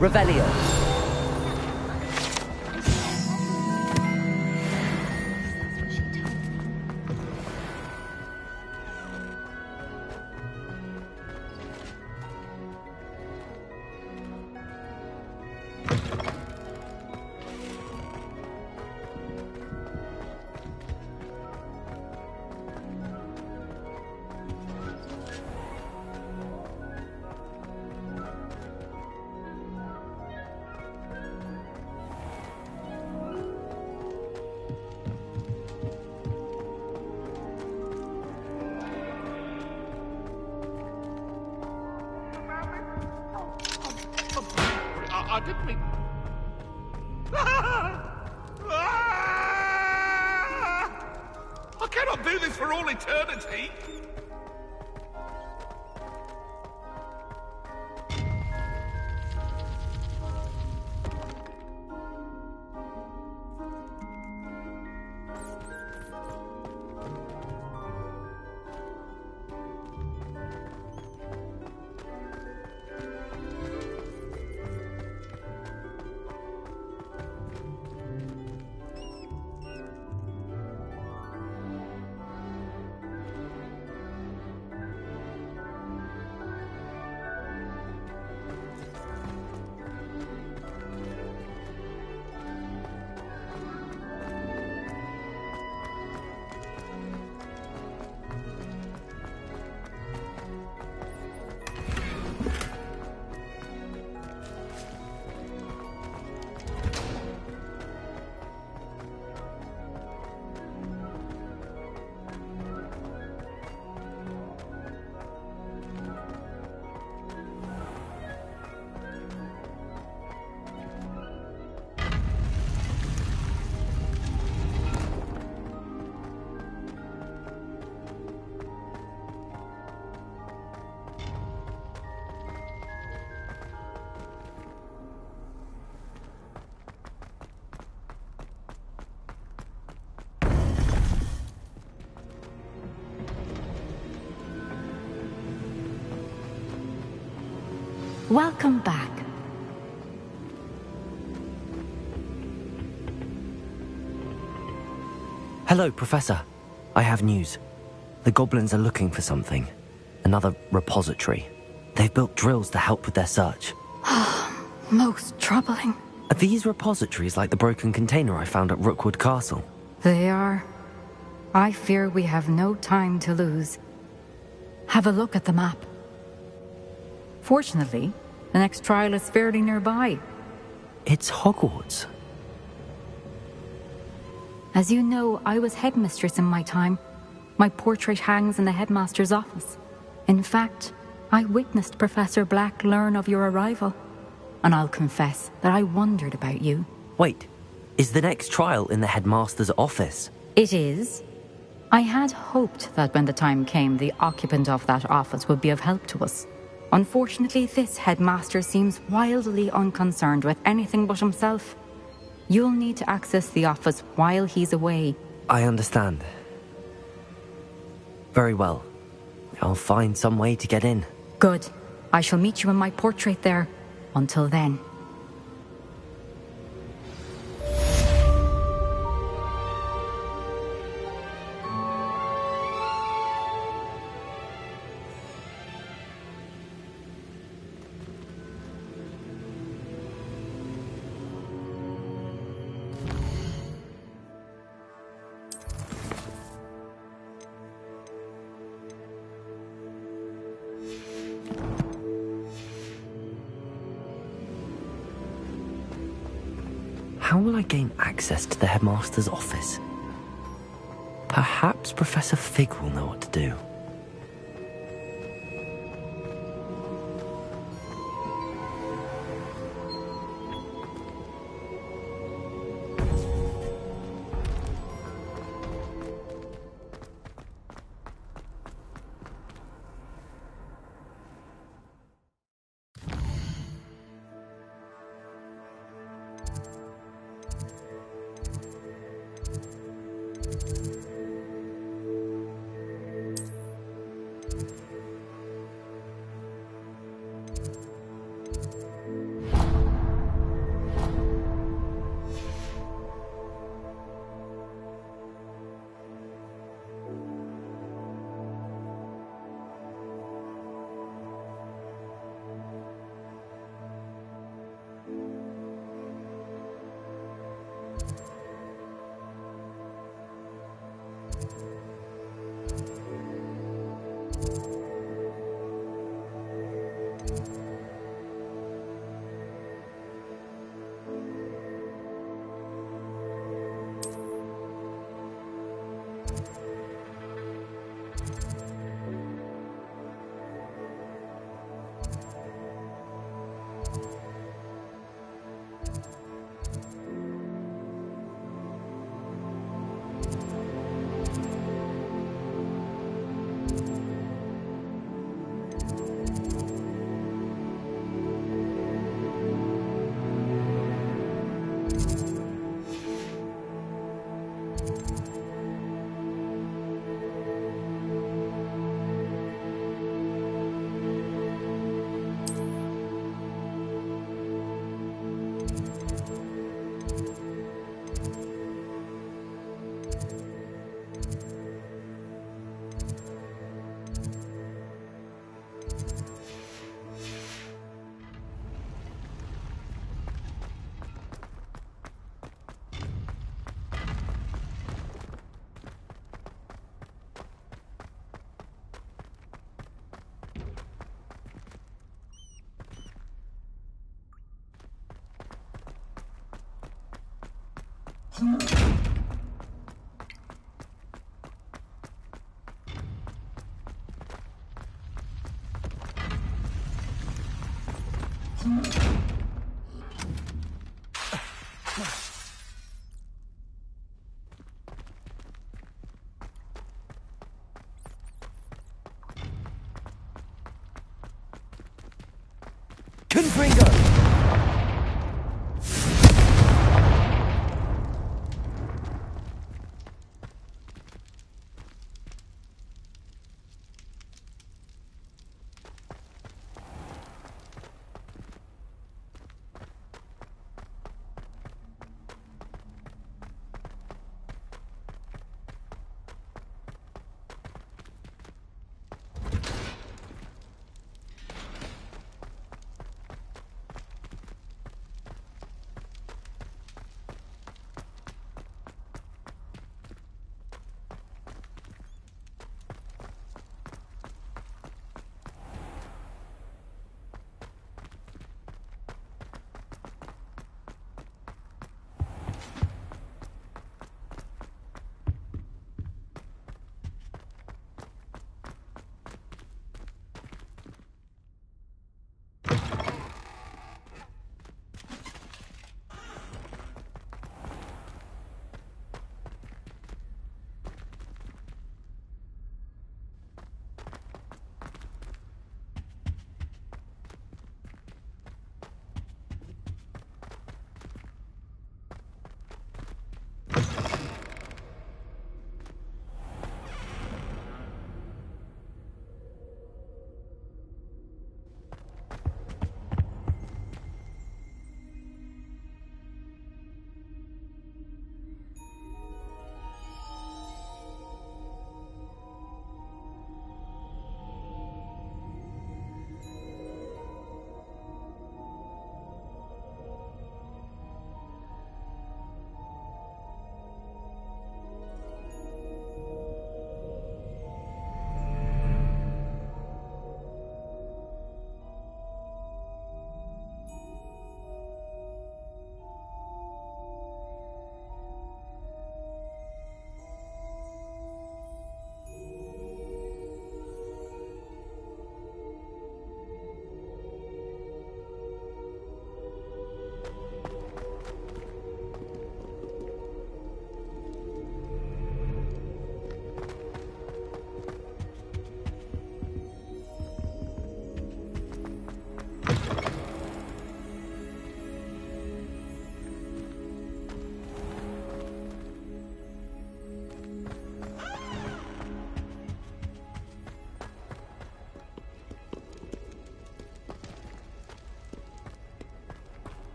Revelio. I didn't mean... I cannot do this for all eternity! Welcome back. Hello, Professor. I have news. The goblins are looking for something. Another repository. They've built drills to help with their search. Most troubling. Are these repositories like the broken container I found at Rookwood Castle? They are. I fear we have no time to lose. Have a look at the map. Fortunately, the next trial is fairly nearby. It's Hogwarts. As you know, I was headmistress in my time. My portrait hangs in the headmaster's office. In fact, I witnessed Professor Black learn of your arrival. And I'll confess that I wondered about you. Wait, is the next trial in the headmaster's office? It is. I had hoped that when the time came, the occupant of that office would be of help to us. Unfortunately, this headmaster seems wildly unconcerned with anything but himself. You'll need to access the office while he's away. I understand. Very well. I'll find some way to get in. Good. I shall meet you in my portrait there. Until then. How will I gain access to the headmaster's office? Perhaps Professor Fig will know what to do. Confringo!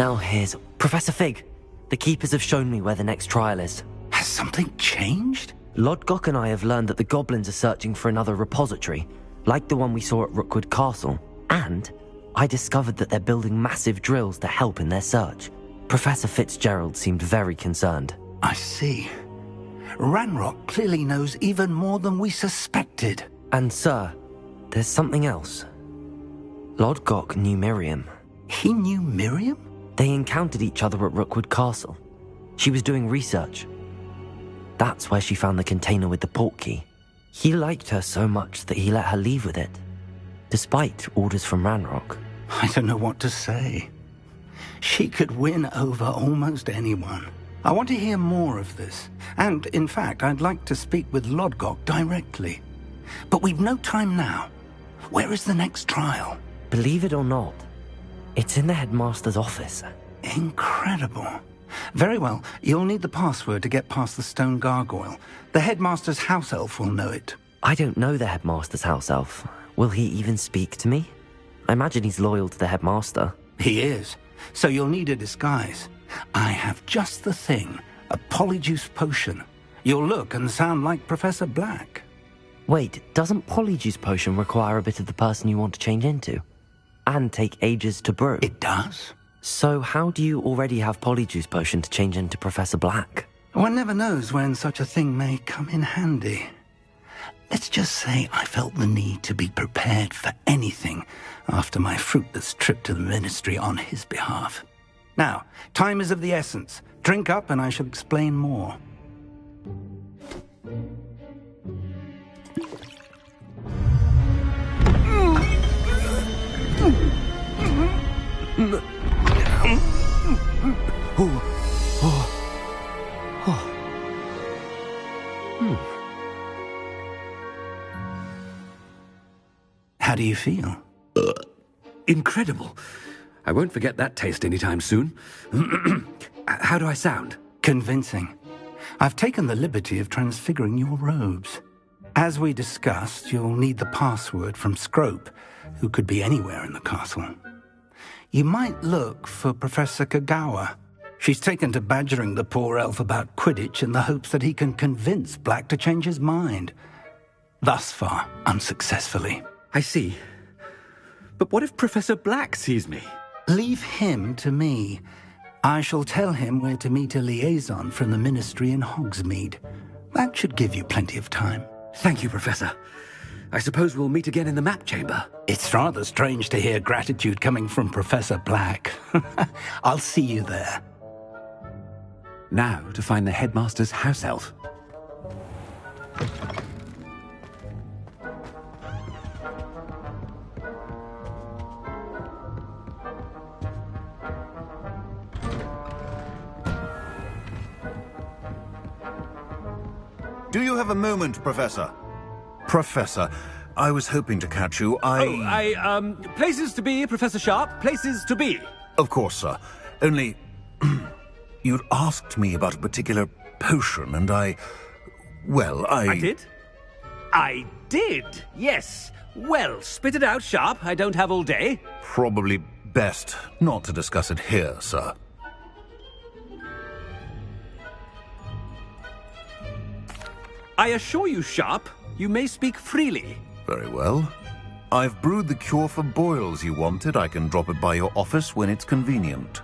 Now here's Professor Fig. The Keepers have shown me where the next trial is. Has something changed? Lodgok and I have learned that the goblins are searching for another repository, like the one we saw at Rookwood Castle. And I discovered that they're building massive drills to help in their search. Professor Fitzgerald seemed very concerned. I see. Ranrock clearly knows even more than we suspected. And sir, there's something else. Lodgok knew Miriam. He knew Miriam? They encountered each other at Rookwood Castle. She was doing research. That's where she found the container with the portkey. He liked her so much that he let her leave with it, despite orders from Ranrock. I don't know what to say. She could win over almost anyone. I want to hear more of this. And, in fact, I'd like to speak with Lodgok directly. But we've no time now. Where is the next trial? Believe it or not, it's in the headmaster's office. Incredible. Very well, you'll need the password to get past the stone gargoyle. The headmaster's house elf will know it. I don't know the headmaster's house elf. Will he even speak to me? I imagine he's loyal to the headmaster. He is. So you'll need a disguise. I have just the thing. A polyjuice potion. You'll look and sound like Professor Black. Wait, doesn't polyjuice potion require a bit of the person you want to change into? And take ages to brew? It does. So how do you already have polyjuice potion to change into Professor Black? One never knows when such a thing may come in handy. Let's just say I felt the need to be prepared for anything after my fruitless trip to the Ministry on his behalf. Now, time is of the essence. Drink up and I shall explain more. How do you feel? Incredible. I won't forget that taste anytime soon. How do I sound? Convincing. I've taken the liberty of transfiguring your robes. As we discussed, you'll need the password from Scrope, who could be anywhere in the castle. You might look for Professor Kagawa. She's taken to badgering the poor elf about Quidditch in the hopes that he can convince Black to change his mind. Thus far, unsuccessfully. I see. But what if Professor Black sees me? Leave him to me. I shall tell him where to meet a liaison from the Ministry in Hogsmeade. That should give you plenty of time. Thank you, Professor. I suppose we'll meet again in the map chamber. It's rather strange to hear gratitude coming from Professor Black. I'll see you there. Now to find the headmaster's house elf. Do you have a moment, Professor? Professor, I was hoping to catch you. Places to be, Professor Sharp. Places to be. Of course, sir. Only... you'd asked me about a particular potion, and I did? I did, yes. Well, spit it out, Sharp. I don't have all day. Probably best not to discuss it here, sir. I assure you, Sharp, you may speak freely. Very well. I've brewed the cure for boils you wanted. I can drop it by your office when it's convenient.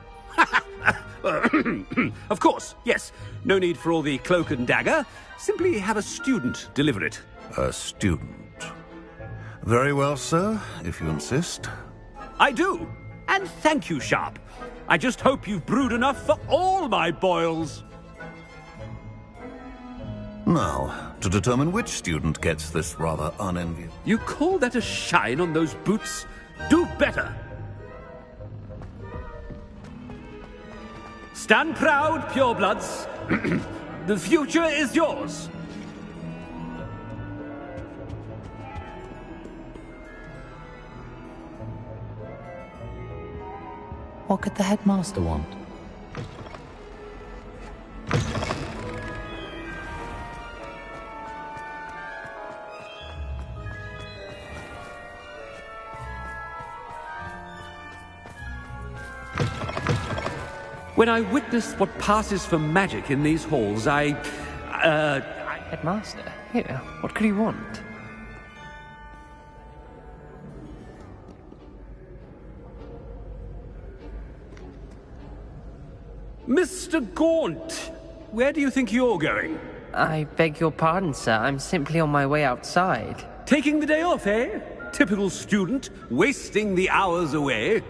Of course, yes. No need for all the cloak and dagger. Simply have a student deliver it. A student? Very well, sir, if you insist. I do. And thank you, Sharp. I just hope you've brewed enough for all my boils. Now, to determine which student gets this rather unenviable... You call that a shine on those boots? Do better. Stand proud, purebloods. The future is yours. What could the headmaster want? When I witness what passes for magic in these halls, Headmaster? Here, what could he want? Mr. Gaunt, where do you think you're going? I beg your pardon, sir. I'm simply on my way outside. Taking the day off, eh? Typical student, wasting the hours away.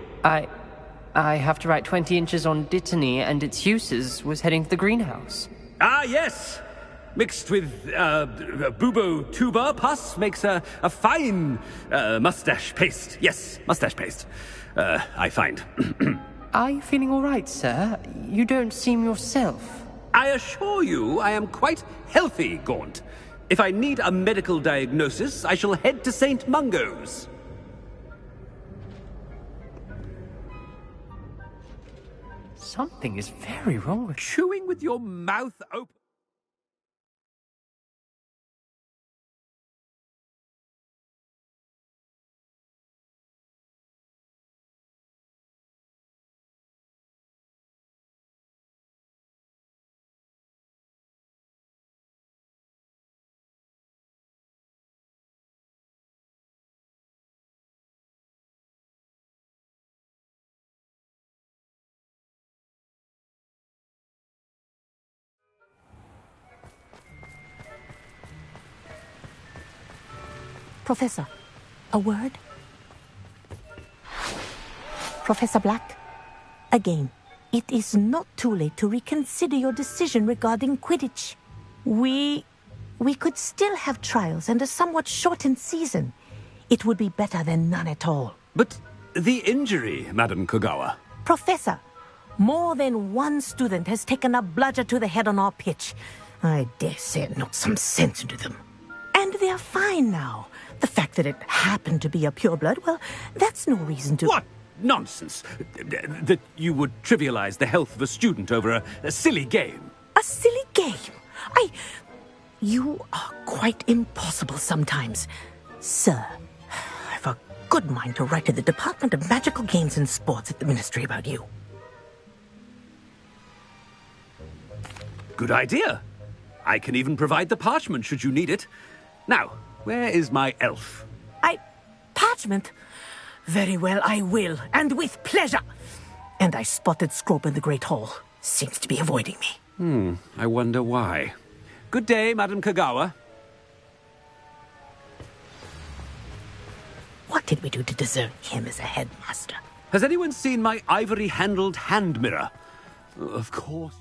I have to write 20 inches on Dittany and its uses. Was heading to the greenhouse. Ah, yes! Mixed with bubo tuber pus makes a fine mustache paste. Yes, mustache paste. I find. Are you feeling all right, sir? You don't seem yourself. I assure you I am quite healthy, Gaunt. If I need a medical diagnosis, I shall head to St. Mungo's. Something is very wrong with... Chewing with your mouth open... Professor, a word? Professor Black, again, it is not too late to reconsider your decision regarding Quidditch. We could still have trials and a somewhat shortened season. It would be better than none at all. But the injury, Madam Kogawa. Professor, more than one student has taken a bludger to the head on our pitch. I dare say it knocked some sense into them. And they're fine now. The fact that it happened to be a pureblood, well, that's no reason to... What nonsense! That you would trivialize the health of a student over a silly game. A silly game? You are quite impossible sometimes. Sir, I've a good mind to write to the Department of Magical Games and Sports at the Ministry about you. Good idea. I can even provide the parchment should you need it. Now, where is my elf? Parchment? Very well, I will, and with pleasure. And I spotted Scrope in the Great Hall. Seems to be avoiding me. I wonder why. Good day, Madam Kogawa. What did we do to deserve him as a headmaster? Has anyone seen my ivory-handled hand mirror? Of course.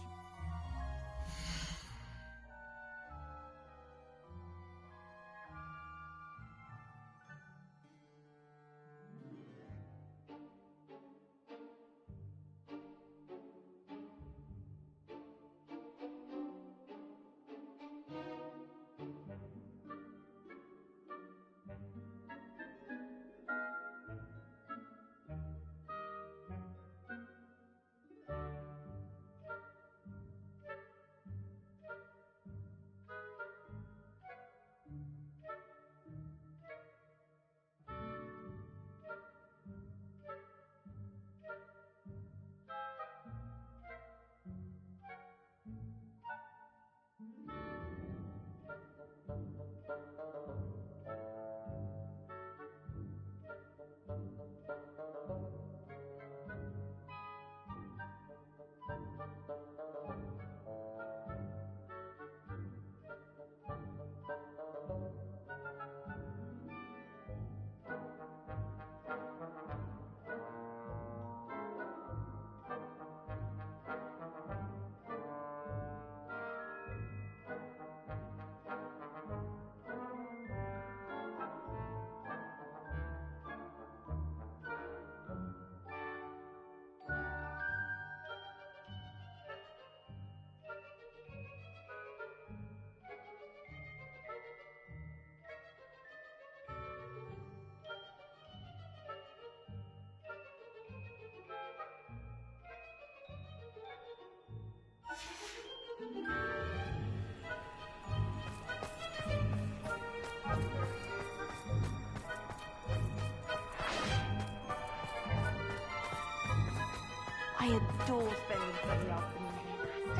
I adore spending Sunday afternoons.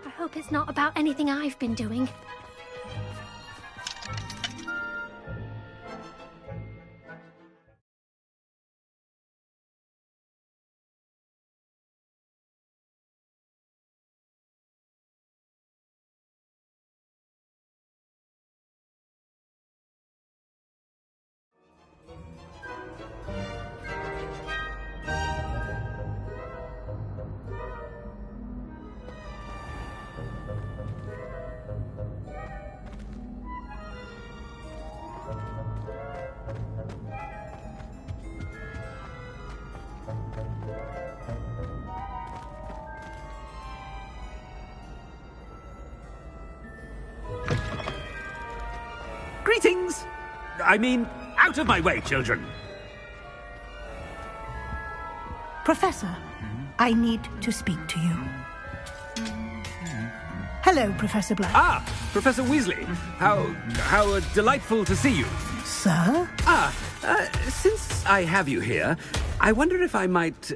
I hope it's not about anything I've been doing. Greetings! I mean, out of my way, children! Professor, I need to speak to you. Hello, Professor Black. Ah, Professor Weasley. How delightful to see you. Sir? Since I have you here, I wonder if I might,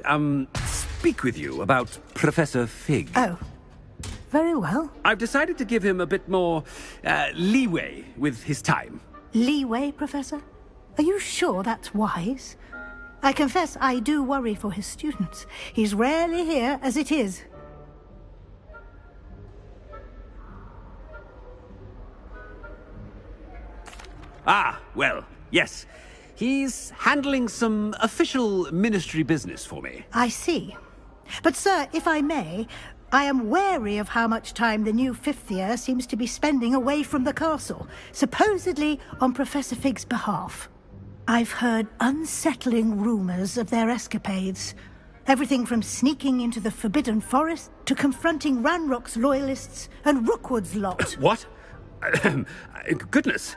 speak with you about Professor Fig. Oh, very well. I've decided to give him a bit more, leeway with his time. Leeway, Professor? Are you sure that's wise? I confess I do worry for his students. He's rarely here as it is. Ah, well, yes. He's handling some official ministry business for me. I see. But, sir, if I may, I am wary of how much time the new fifth year seems to be spending away from the castle, supposedly on Professor Fig's behalf. I've heard unsettling rumours of their escapades. Everything from sneaking into the Forbidden Forest to confronting Ranrock's loyalists and Rookwood's lot. What? Goodness.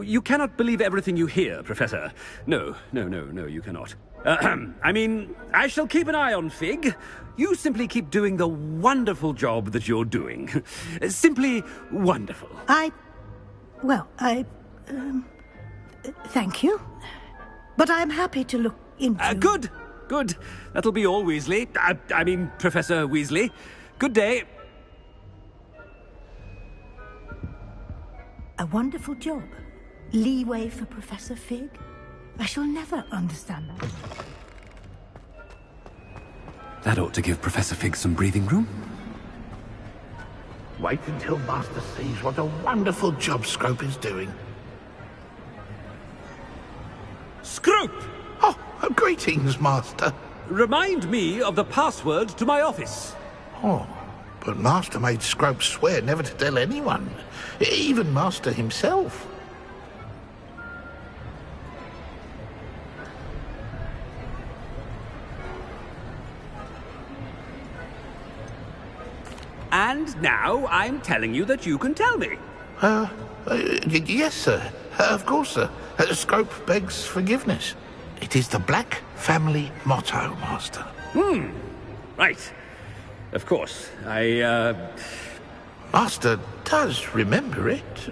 You cannot believe everything you hear, Professor. No, you cannot. I mean, I shall keep an eye on Fig. You simply keep doing the wonderful job that you're doing. Simply wonderful. Thank you. But I'm happy to look into... Good. That'll be all, Weasley. I mean, Professor Weasley. Good day. A wonderful job. Leeway for Professor Fig? I shall never understand that. That ought to give Professor Fig some breathing room. Wait until Master sees what a wonderful job Scrope is doing. Scrope! Oh, greetings, Master. Remind me of the password to my office. Oh, but Master made Scrope swear never to tell anyone, even Master himself. And now I'm telling you that you can tell me. Yes, sir. Of course, sir. Scrope begs forgiveness. It is the Black family motto, Master. Right. Of course. Master does remember it.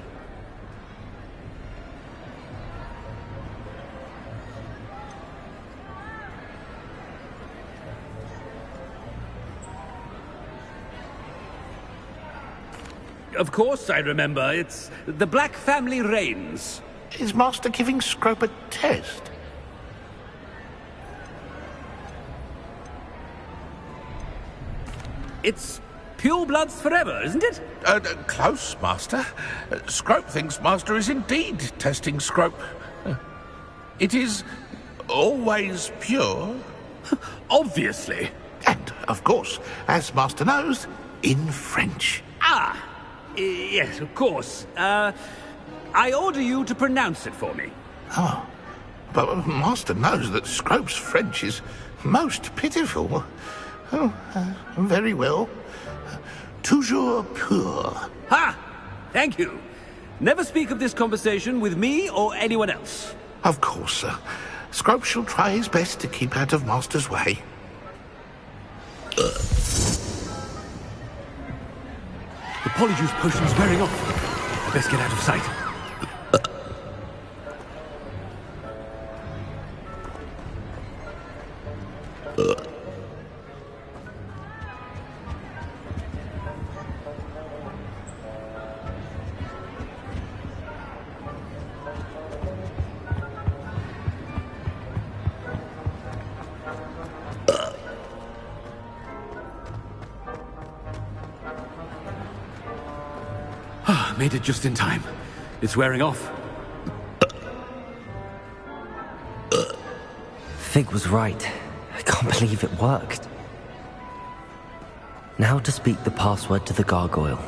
Of course I remember. It's the Black family reigns. Is Master giving Scrope a test? It's pure bloods forever, isn't it? Close, Master. Scrope thinks Master is indeed testing Scrope. It is always pure. Obviously. And, of course, as Master knows, in French. Yes, of course. I order you to pronounce it for me. Oh, but Master knows that Scrope's French is most pitiful. Oh, very well. Toujours pur. Ha! Thank you. Never speak of this conversation with me or anyone else. Of course, sir. Scrope shall try his best to keep out of Master's way. The Polyjuice potion's wearing off. I best get out of sight. Made it just in time. It's wearing off. Fig was right. I can't believe it worked. Now to speak the password to the gargoyle.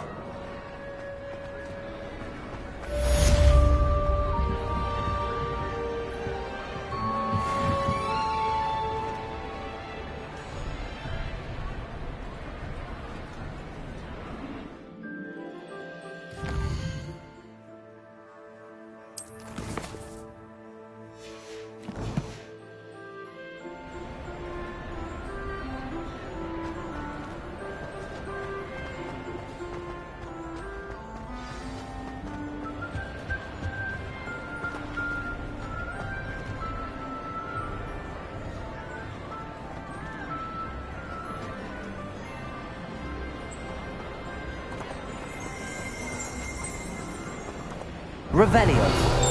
Revelio.